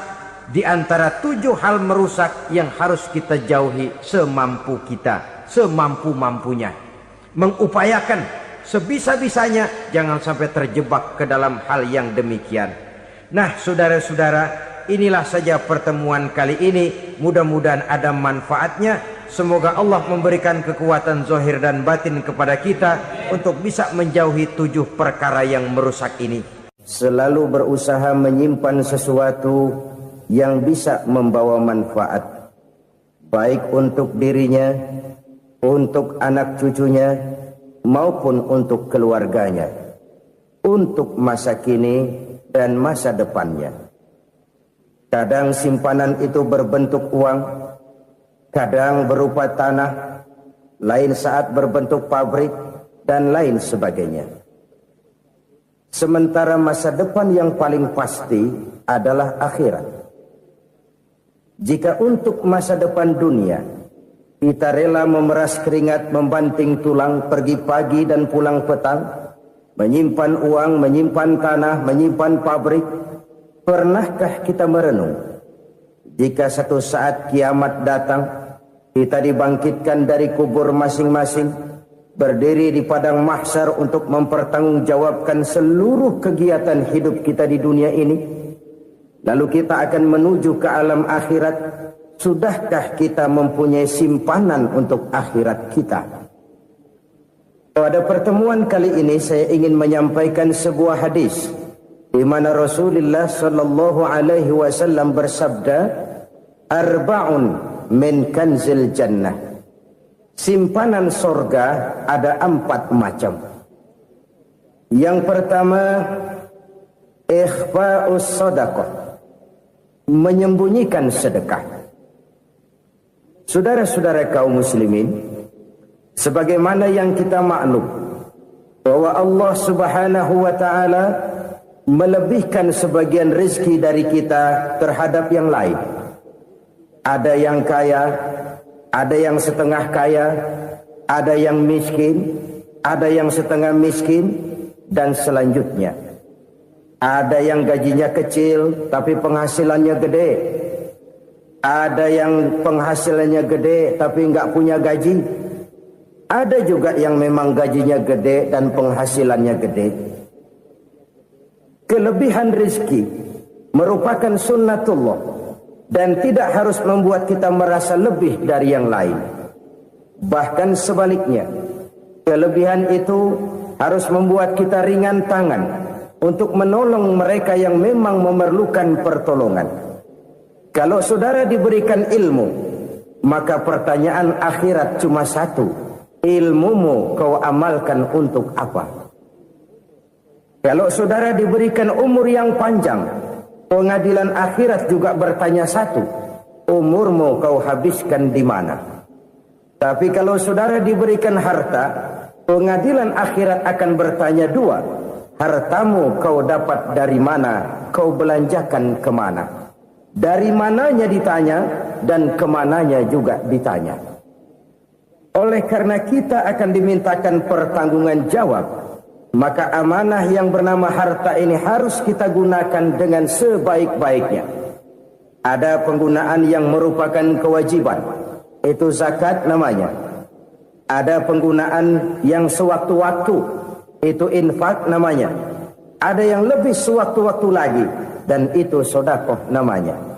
di antara 7 hal merusak yang harus kita jauhi semampu kita, semampu-mampunya. Mengupayakan sebisa-bisanya jangan sampai terjebak ke dalam hal yang demikian. Nah, saudara-saudara, inilah saja pertemuan kali ini. Mudah-mudahan ada manfaatnya. Semoga Allah memberikan kekuatan zahir dan batin kepada kita untuk bisa menjauhi 7 perkara yang merusak ini. Selalu berusaha menyimpan sesuatu yang bisa membawa manfaat, baik untuk dirinya, untuk anak cucunya, maupun untuk keluarganya, untuk masa kini dan masa depannya. Kadang simpanan itu berbentuk uang, kadang berupa tanah, lain saat berbentuk pabrik, dan lain sebagainya. Sementara masa depan yang paling pasti adalah akhirat. Jika untuk masa depan dunia kita rela memeras keringat, membanting tulang, pergi pagi dan pulang petang, menyimpan uang, menyimpan tanah, menyimpan pabrik, pernahkah kita merenung jika satu saat kiamat datang, kita dibangkitkan dari kubur masing-masing, berdiri di padang mahsyar untuk mempertanggungjawabkan seluruh kegiatan hidup kita di dunia ini. Lalu kita akan menuju ke alam akhirat. Sudahkah kita mempunyai simpanan untuk akhirat kita? Pada pertemuan kali ini saya ingin menyampaikan sebuah hadis di mana Rasulullah sallallahu alaihi wasallam bersabda, arba'un min kanzil jannah. Simpanan sorga ada 4 macam. Yang pertama, ikhfa'us sadaqah, menyembunyikan sedekah. Saudara-saudara kaum muslimin, sebagaimana yang kita maklum bahwa Allah Subhanahu wa taala melebihkan sebagian rezeki dari kita terhadap yang lain. Ada yang kaya, ada yang setengah kaya, ada yang miskin, ada yang setengah miskin, dan selanjutnya. Ada yang gajinya kecil tapi penghasilannya gede. Ada yang penghasilannya gede tapi nggak punya gaji. Ada juga yang memang gajinya gede dan penghasilannya gede. Kelebihan rezeki merupakan sunnatullah dan tidak harus membuat kita merasa lebih dari yang lain. Bahkan sebaliknya, kelebihan itu harus membuat kita ringan tangan untuk menolong mereka yang memang memerlukan pertolongan. Kalau saudara diberikan ilmu, maka pertanyaan akhirat cuma satu: ilmumu kau amalkan untuk apa? Kalau saudara diberikan umur yang panjang, pengadilan akhirat juga bertanya satu: umurmu kau habiskan di mana? Tapi kalau saudara diberikan harta, Pengadilan akhirat akan bertanya dua. Hartamu kau dapat dari mana? Kau belanjakan kemana? Dari mananya ditanya dan kemananya juga ditanya. Oleh karena kita akan dimintakan pertanggungan jawab, maka amanah yang bernama harta ini harus kita gunakan dengan sebaik-baiknya. Ada penggunaan yang merupakan kewajiban, itu zakat namanya. Ada penggunaan yang sewaktu-waktu, itu infak namanya. Ada yang lebih sewaktu-waktu lagi, dan itu sedekah namanya.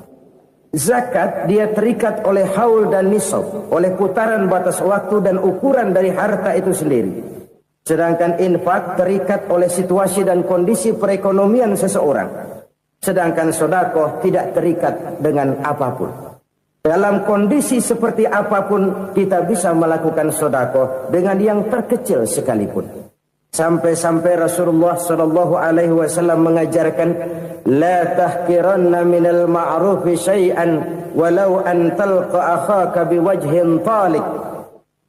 Zakat dia terikat oleh haul dan nisab, oleh putaran batas waktu dan ukuran dari harta itu sendiri. Sedangkan infak terikat oleh situasi dan kondisi perekonomian seseorang. Sedangkan sedekah tidak terikat dengan apapun. Dalam kondisi seperti apapun kita bisa melakukan sedekah dengan yang terkecil sekalipun. Sampai-sampai Rasulullah sallallahu alaihi wasallam mengajarkan, la tahqiranna minal ma'rufi syai'an walau an talqa akhaka biwajhin talik.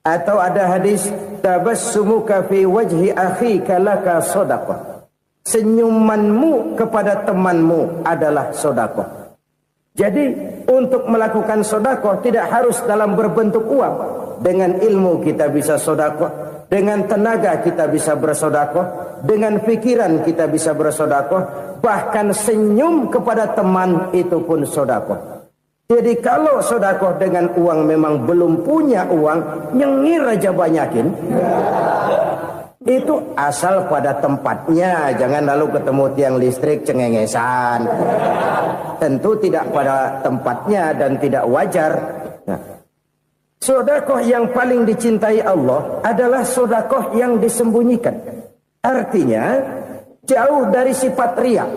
Atau ada hadis, tabassumuka fi wajhi akhika laka sedekah. Senyumanmu kepada temanmu adalah sedekah. Jadi untuk melakukan sedekah tidak harus dalam berbentuk uang. Dengan ilmu kita bisa sedekah, dengan tenaga kita bisa bersedekah, dengan pikiran kita bisa bersedekah, bahkan senyum kepada teman itu pun sedekah. Jadi kalau sedekah dengan uang memang belum punya uang, nyengir aja banyakin. Itu asal pada tempatnya, jangan lalu ketemu tiang listrik cengengesan. Tentu tidak pada tempatnya dan tidak wajar. Nah, sedekah yang paling dicintai Allah adalah sedekah yang disembunyikan. Artinya jauh dari sifat riya.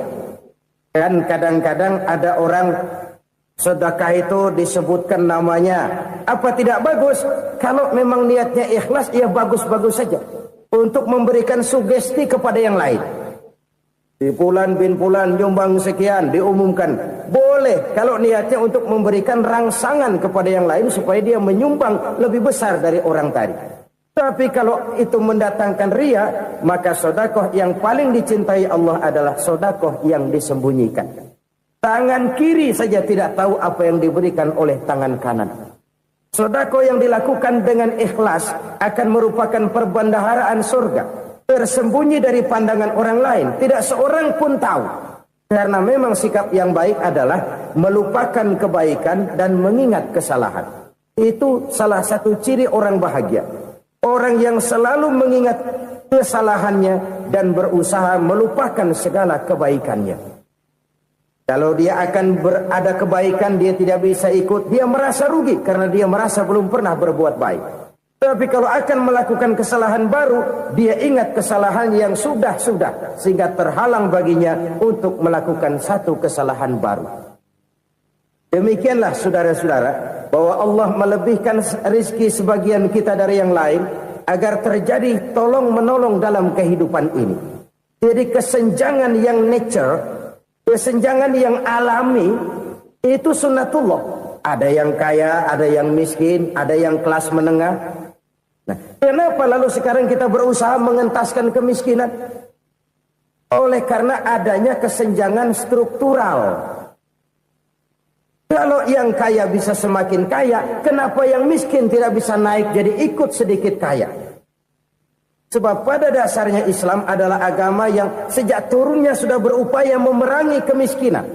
Kan kadang-kadang ada orang sedekah itu disebutkan namanya. Apa tidak bagus? Kalau memang niatnya ikhlas, ya bagus-bagus saja. Untuk memberikan sugesti kepada yang lain. Di Fulan bin Fulan nyumbang sekian, diumumkan. Boleh kalau niatnya untuk memberikan rangsangan kepada yang lain supaya dia menyumbang lebih besar dari orang tadi. Tapi kalau itu mendatangkan riya, maka sedekah yang paling dicintai Allah adalah sedekah yang disembunyikan. Tangan kiri saja tidak tahu apa yang diberikan oleh tangan kanan. Sedekah yang dilakukan dengan ikhlas akan merupakan perbendaharaan surga, tersembunyi dari pandangan orang lain, tidak seorang pun tahu. Karena memang sikap yang baik adalah melupakan kebaikan dan mengingat kesalahan. Itu salah satu ciri orang bahagia. Orang yang selalu mengingat kesalahannya dan berusaha melupakan segala kebaikannya. Kalau dia akan berada kebaikan, dia tidak bisa ikut, dia merasa rugi karena dia merasa belum pernah berbuat baik. Tapi kalau akan melakukan kesalahan baru, dia ingat kesalahan yang sudah-sudah, sehingga terhalang baginya untuk melakukan satu kesalahan baru. Demikianlah saudara-saudara, bahwa Allah melebihkan rizki sebagian kita dari yang lain, agar terjadi tolong-menolong dalam kehidupan ini. Jadi kesenjangan yang nature, kesenjangan yang alami, itu sunnatullah. Ada yang kaya, ada yang miskin, ada yang kelas menengah. Nah, kenapa lalu sekarang kita berusaha mengentaskan kemiskinan? Oleh karena adanya kesenjangan struktural. Kalau yang kaya bisa semakin kaya, kenapa yang miskin tidak bisa naik jadi ikut sedikit kaya? Sebab pada dasarnya Islam adalah agama yang sejak turunnya sudah berupaya memerangi kemiskinan.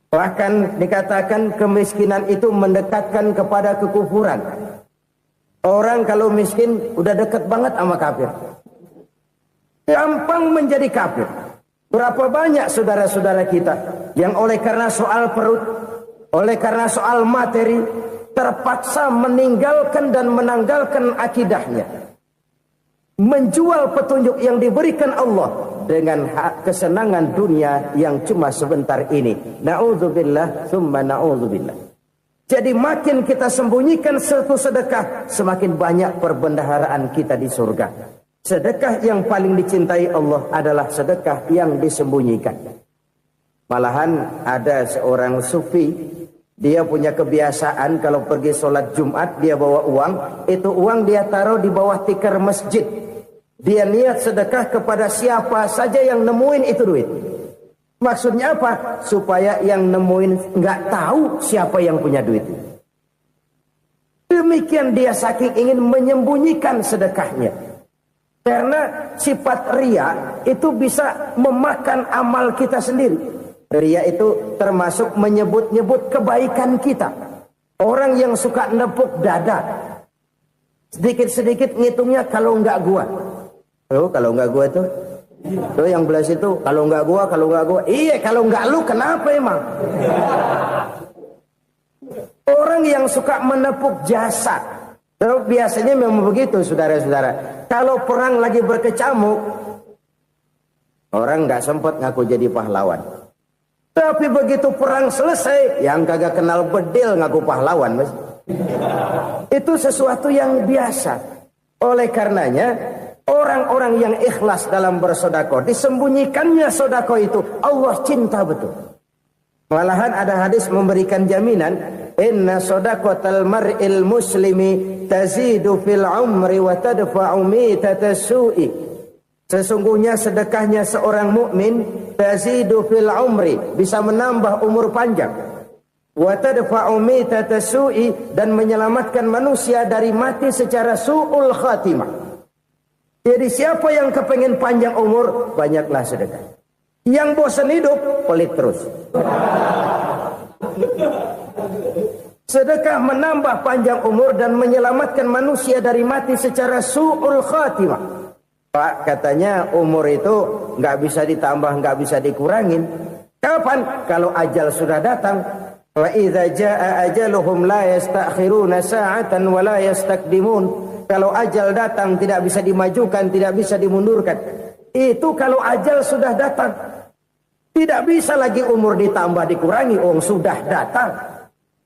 Bahkan dikatakan kemiskinan itu mendekatkan kepada kekufuran. Orang kalau miskin udah dekat banget sama kafir. Gampang menjadi kafir. Berapa banyak saudara-saudara kita yang oleh karena soal perut, oleh karena soal materi, terpaksa meninggalkan dan menanggalkan akidahnya. Menjual petunjuk yang diberikan Allah dengan kesenangan dunia yang cuma sebentar ini. Na'udzubillah, thumma na'udzubillah. Jadi makin kita sembunyikan satu sedekah, semakin banyak perbendaharaan kita di surga. Sedekah yang paling dicintai Allah adalah sedekah yang disembunyikan. Malahan ada seorang sufi, Dia punya kebiasaan kalau pergi sholat Jumat dia bawa uang. Itu uang dia taruh di bawah tikar masjid. Dia niat sedekah kepada siapa saja yang nemuin itu duit. Maksudnya apa? Supaya yang nemuin nggak tahu siapa yang punya duit. Demikian dia saking ingin menyembunyikan sedekahnya. Karena sifat riya itu bisa memakan amal kita sendiri. Riya itu termasuk menyebut-nyebut kebaikan kita. Orang yang suka nepuk dada. Sedikit-sedikit ngitungnya kalau enggak gua. Oh, kalau enggak gua tuh. Tuh yang belas itu kalau enggak gua, kalau enggak gua. Iya, kalau enggak lu kenapa emang? Orang yang suka menepuk jasa. Terus biasanya memang begitu, saudara-saudara. Kalau perang lagi berkecamuk, orang enggak sempat ngaku jadi pahlawan. Tapi begitu perang selesai, yang kagak kenal bedil ngaku pahlawan, Mas. Itu sesuatu yang biasa. Oleh karenanya, orang-orang yang ikhlas dalam bersedekah, disembunyikannya sedekah itu, Allah cinta betul. Malahan ada hadis memberikan jaminan, inna shadaqatal mar'il muslimi tazidu fil umri wa tadfa'u mitatas su'i. Sesungguhnya sedekahnya seorang mukmin tazidu fil umri, bisa menambah umur panjang. Wa tadfa'u mitatas su'i, dan menyelamatkan manusia dari mati secara su'ul khatimah. Jadi siapa yang kepengen panjang umur, banyaklah sedekah. Yang bosan hidup, pelit terus. Sedekah menambah panjang umur dan menyelamatkan manusia dari mati secara su'ul khatimah. Pak, katanya umur itu nggak bisa ditambah, nggak bisa dikurangin. Kapan? Kalau ajal sudah datang. Wa idza jaa ajaluhum la yastakhiruna sa'atan wa la yastakdimun. Kalau ajal datang tidak bisa dimajukan, tidak bisa dimundurkan. Itu kalau ajal sudah datang. Tidak bisa lagi umur ditambah dikurangi, sudah datang.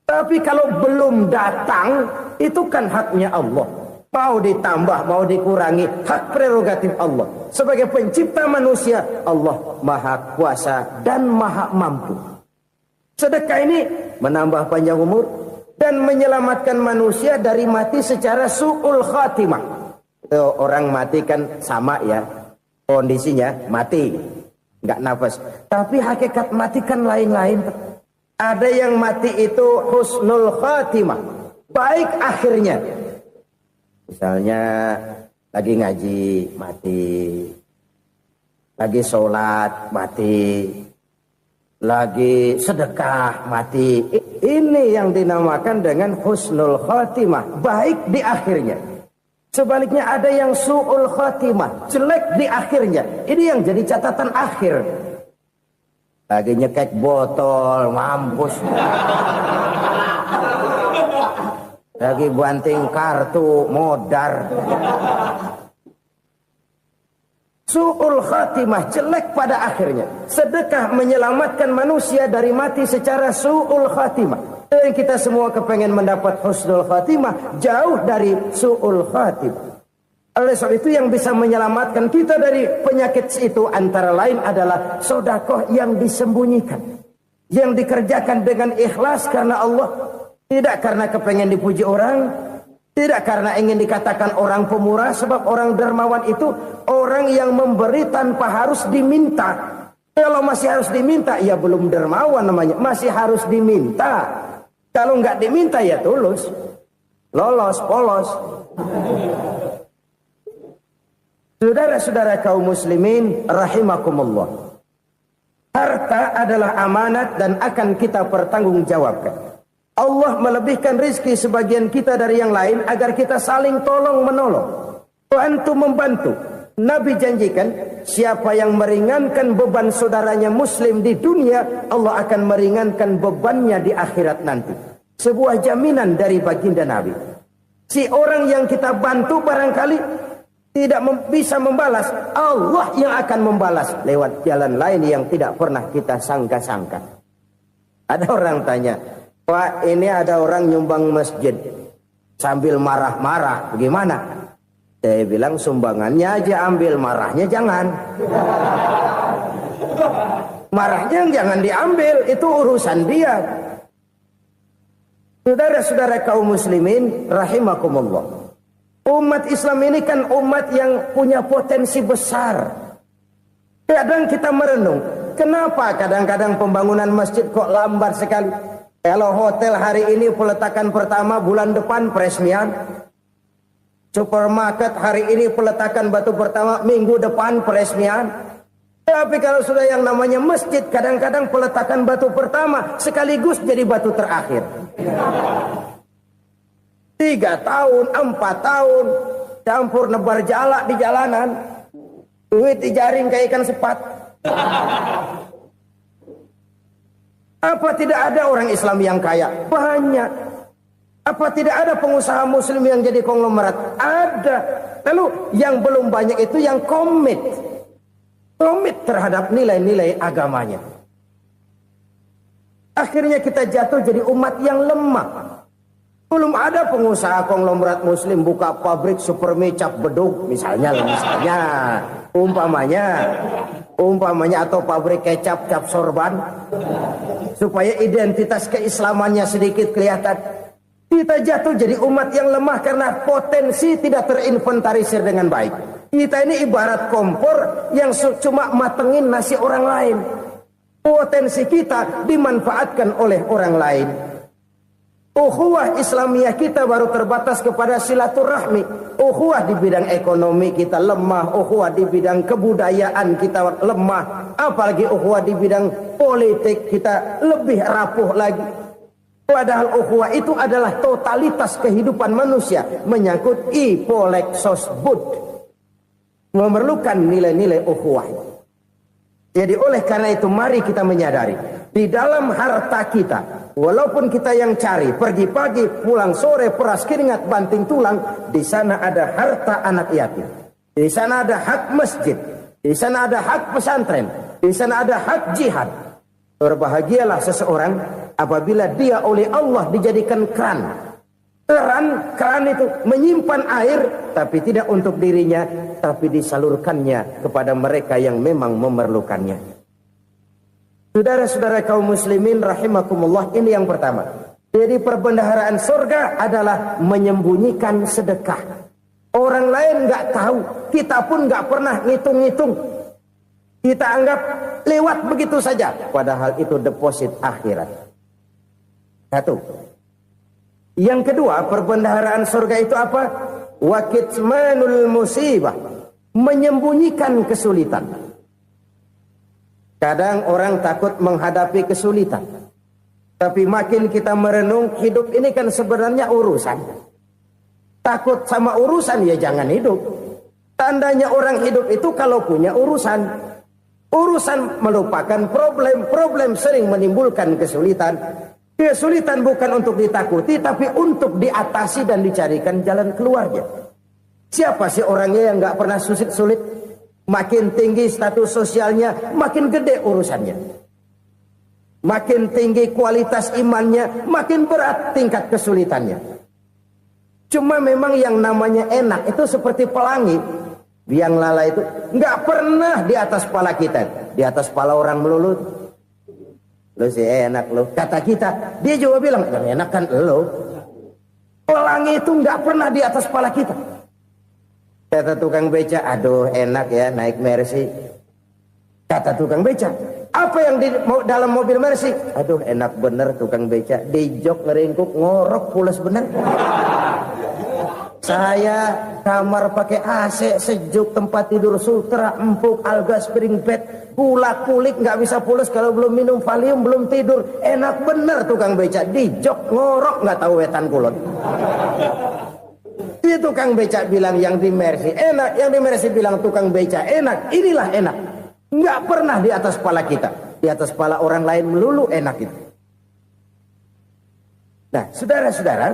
Tapi kalau belum datang, itu kan haknya Allah. Mau ditambah, mau dikurangi, hak prerogatif Allah. Sebagai pencipta manusia, Allah maha kuasa dan maha mampu. Sedekah ini menambah panjang umur dan menyelamatkan manusia dari mati secara su'ul khatimah. Orang mati kan sama ya, kondisinya mati, nggak nafas. Tapi hakikat mati kan lain-lain. Ada yang mati itu husnul khatimah, baik akhirnya. Misalnya lagi ngaji mati, lagi sholat mati, lagi sedekah mati. Ini yang dinamakan dengan husnul khatimah, baik di akhirnya. Sebaliknya ada yang su'ul khatimah, jelek di akhirnya. Ini yang jadi catatan akhir. Lagi nyekek botol, mampus. Lagi banting kartu, modar. Su'ul khatimah, jelek pada akhirnya. Sedekah menyelamatkan manusia dari mati secara su'ul khatimah. Dan kita semua kepengen mendapat husnul khatimah, jauh dari su'ul khatimah. Oleh sebab itu yang bisa menyelamatkan kita dari penyakit itu antara lain adalah sedekah yang disembunyikan. Yang dikerjakan dengan ikhlas karena Allah. Tidak karena kepengen dipuji orang, tidak karena ingin dikatakan orang pemurah, sebab orang dermawan itu orang yang memberi tanpa harus diminta. Kalau masih harus diminta, ya belum dermawan namanya, masih harus diminta. Kalau nggak diminta ya tulus, lolos, polos. Saudara-saudara kaum muslimin rahimakumullah. Harta adalah amanat dan akan kita pertanggungjawabkan. Allah melebihkan rizki sebagian kita dari yang lain agar kita saling tolong menolong, bantu membantu. Nabi janjikan siapa yang meringankan beban saudaranya muslim di dunia, Allah akan meringankan bebannya di akhirat nanti. Sebuah jaminan dari baginda Nabi. Si orang yang kita bantu barangkali tidak bisa membalas, Allah yang akan membalas lewat jalan lain yang tidak pernah kita sangka-sangka. Ada orang tanya, Pak, ini ada orang nyumbang masjid sambil marah-marah, bagaimana? Saya bilang sumbangannya aja ambil, marahnya jangan. Marahnya jangan diambil, itu urusan dia. Saudara-saudara kaum muslimin rahimakumullah. Umat Islam ini kan umat yang punya potensi besar. Kadang kita merenung, kenapa kadang-kadang pembangunan masjid kok lambat sekali? Kalau hotel hari ini peletakan pertama, bulan depan peresmian. Supermarket hari ini peletakan batu pertama, minggu depan peresmian. Tapi kalau sudah yang namanya masjid, kadang-kadang peletakan batu pertama sekaligus jadi batu terakhir. 3 tahun, 4 tahun, campur nebar jalak di jalanan, duit dijaring kayak ikan sepat. Apa tidak ada orang Islam yang kaya? Banyak. Apa tidak ada pengusaha muslim yang jadi konglomerat? Ada. Lalu yang belum banyak itu yang komit terhadap nilai-nilai agamanya. Akhirnya kita jatuh jadi umat yang lemah. Belum ada pengusaha konglomerat muslim buka pabrik supermi cap beduk misalnya umpamanya atau pabrik kecap cap sorban supaya identitas keislamannya sedikit kelihatan. Kita jatuh jadi umat yang lemah karena potensi tidak terinventarisir dengan baik. Kita ini ibarat kompor yang cuma matengin nasi orang lain. Potensi kita dimanfaatkan oleh orang lain. Ukhuwah Islamiyah kita baru terbatas kepada silaturahmi. Ukhuwah di bidang ekonomi kita lemah. Ukhuwah di bidang kebudayaan kita lemah. Apalagi ukhuwah di bidang politik kita lebih rapuh lagi. Padahal ukhuwah itu adalah totalitas kehidupan manusia. Menyangkut ipolek sosbud. Memerlukan nilai-nilai ukhuwah. Jadi oleh karena itu mari kita menyadari. Di dalam harta kita. Walaupun kita yang cari, pergi pagi, pulang sore, peras keringat, banting tulang, di sana ada harta anak yatim. Di sana ada hak masjid. Di sana ada hak pesantren. Di sana ada hak jihad. Berbahagialah seseorang apabila dia oleh Allah dijadikan keran. Keran itu menyimpan air, tapi tidak untuk dirinya, tapi disalurkannya kepada mereka yang memang memerlukannya. Saudara-saudara kaum muslimin rahimakumullah, ini yang pertama. Jadi perbendaharaan surga adalah menyembunyikan sedekah. Orang lain nggak tahu, kita pun nggak pernah ngitung-ngitung. Kita anggap lewat begitu saja, padahal itu deposit akhirat. Satu. Yang kedua, perbendaharaan surga itu apa? Wa kitmanul musibah, menyembunyikan kesulitan. Kadang orang takut menghadapi kesulitan. Tapi makin kita merenung, hidup ini kan sebenarnya urusan. Takut sama urusan ya jangan hidup. Tandanya orang hidup itu kalau punya urusan. Urusan melupakan problem. Problem sering menimbulkan kesulitan. Kesulitan bukan untuk ditakuti, tapi untuk diatasi dan dicarikan jalan keluarnya. Siapa sih orangnya yang gak pernah sulit-sulit? Makin tinggi status sosialnya, makin gede urusannya. Makin tinggi kualitas imannya, makin berat tingkat kesulitannya. Cuma memang yang namanya enak itu seperti pelangi. Biang lala itu nggak pernah di atas kepala kita. Di atas kepala orang melulu. Lu sih enak lu. Kata kita, dia juga bilang, yang enak kan lu. Pelangi itu nggak pernah di atas kepala kita. Kata tukang beca, aduh enak ya naik Mercy. Kata tukang beca, apa yang di dalam mobil Mercy? Aduh enak bener tukang beca. Di jok ngeringkuk ngorok pulas bener. Saya kamar pakai AC sejuk, tempat tidur sutra, empuk, alga spring bed, gula kulik nggak bisa pulas kalau belum minum Valium, belum tidur. Enak bener tukang beca. Di jok ngorok nggak tahu wetan kulon. Dia tukang beca bilang yang di Mercy enak, yang di Mercy bilang tukang beca enak. Inilah enak. Nggak pernah di atas kepala kita. Di atas kepala orang lain melulu enak itu. Nah, saudara-saudara,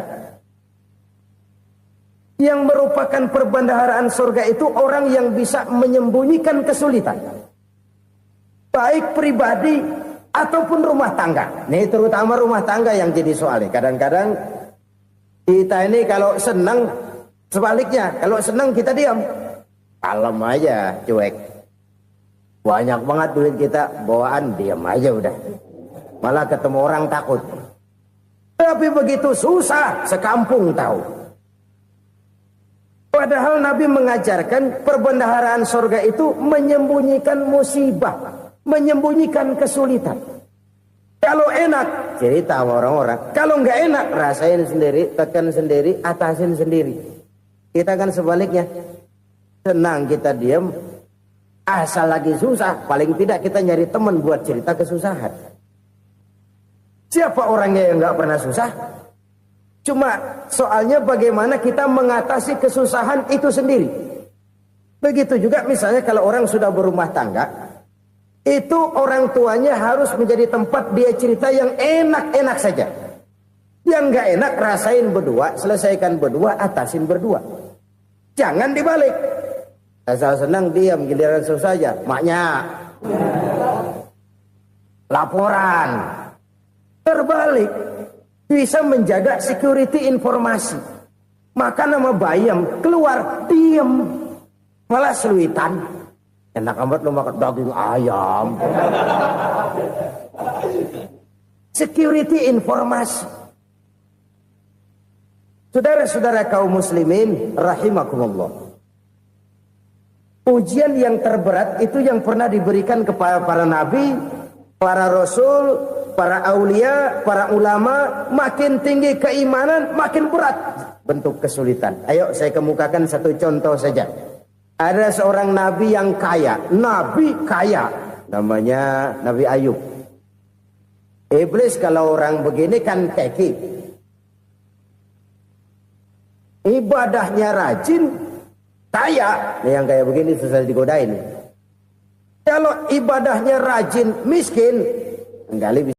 yang merupakan perbendaharaan surga itu orang yang bisa menyembunyikan kesulitan. Baik pribadi ataupun rumah tangga. Nih terutama rumah tangga yang jadi soalnya. Kadang-kadang kita ini kalau senang, sebaliknya, kalau senang kita diam. Kalem aja, cuek. Banyak banget duit kita, bawaan diam aja udah. Malah ketemu orang takut. Tapi begitu susah, sekampung tahu. Padahal Nabi mengajarkan perbendaharaan surga itu menyembunyikan musibah, menyembunyikan kesulitan. Kalau enak, cerita sama orang-orang. Kalau nggak enak, rasain sendiri, tekan sendiri, atasin sendiri. Kita kan sebaliknya. Senang kita diam, asal lagi susah, paling tidak kita nyari teman buat cerita kesusahan. Siapa orangnya yang nggak pernah susah? Cuma soalnya bagaimana kita mengatasi kesusahan itu sendiri. Begitu juga misalnya kalau orang sudah berumah tangga, itu orang tuanya harus menjadi tempat dia cerita yang enak-enak saja. Yang nggak enak rasain berdua, selesaikan berdua, atasin berdua. Jangan dibalik. Asal senang diam, giliran susah saja. Maknya laporan. Terbalik, bisa menjaga security informasi. Maka nama bayam keluar diam, malah seluitan. Enak amat lo makan daging ayam. Security informasi. Saudara-saudara kaum muslimin rahimakumullah. Ujian yang terberat itu yang pernah diberikan kepada para nabi, para rasul, para aulia, para ulama. Makin tinggi keimanan, makin berat bentuk kesulitan. Ayo saya kemukakan satu contoh saja. Ada seorang nabi yang kaya, nabi kaya, namanya Nabi Ayub. Iblis kalau orang begini kan keki, ibadahnya rajin, kaya. Yang kayak begini susah digodain. Kalau ibadahnya rajin, miskin, kali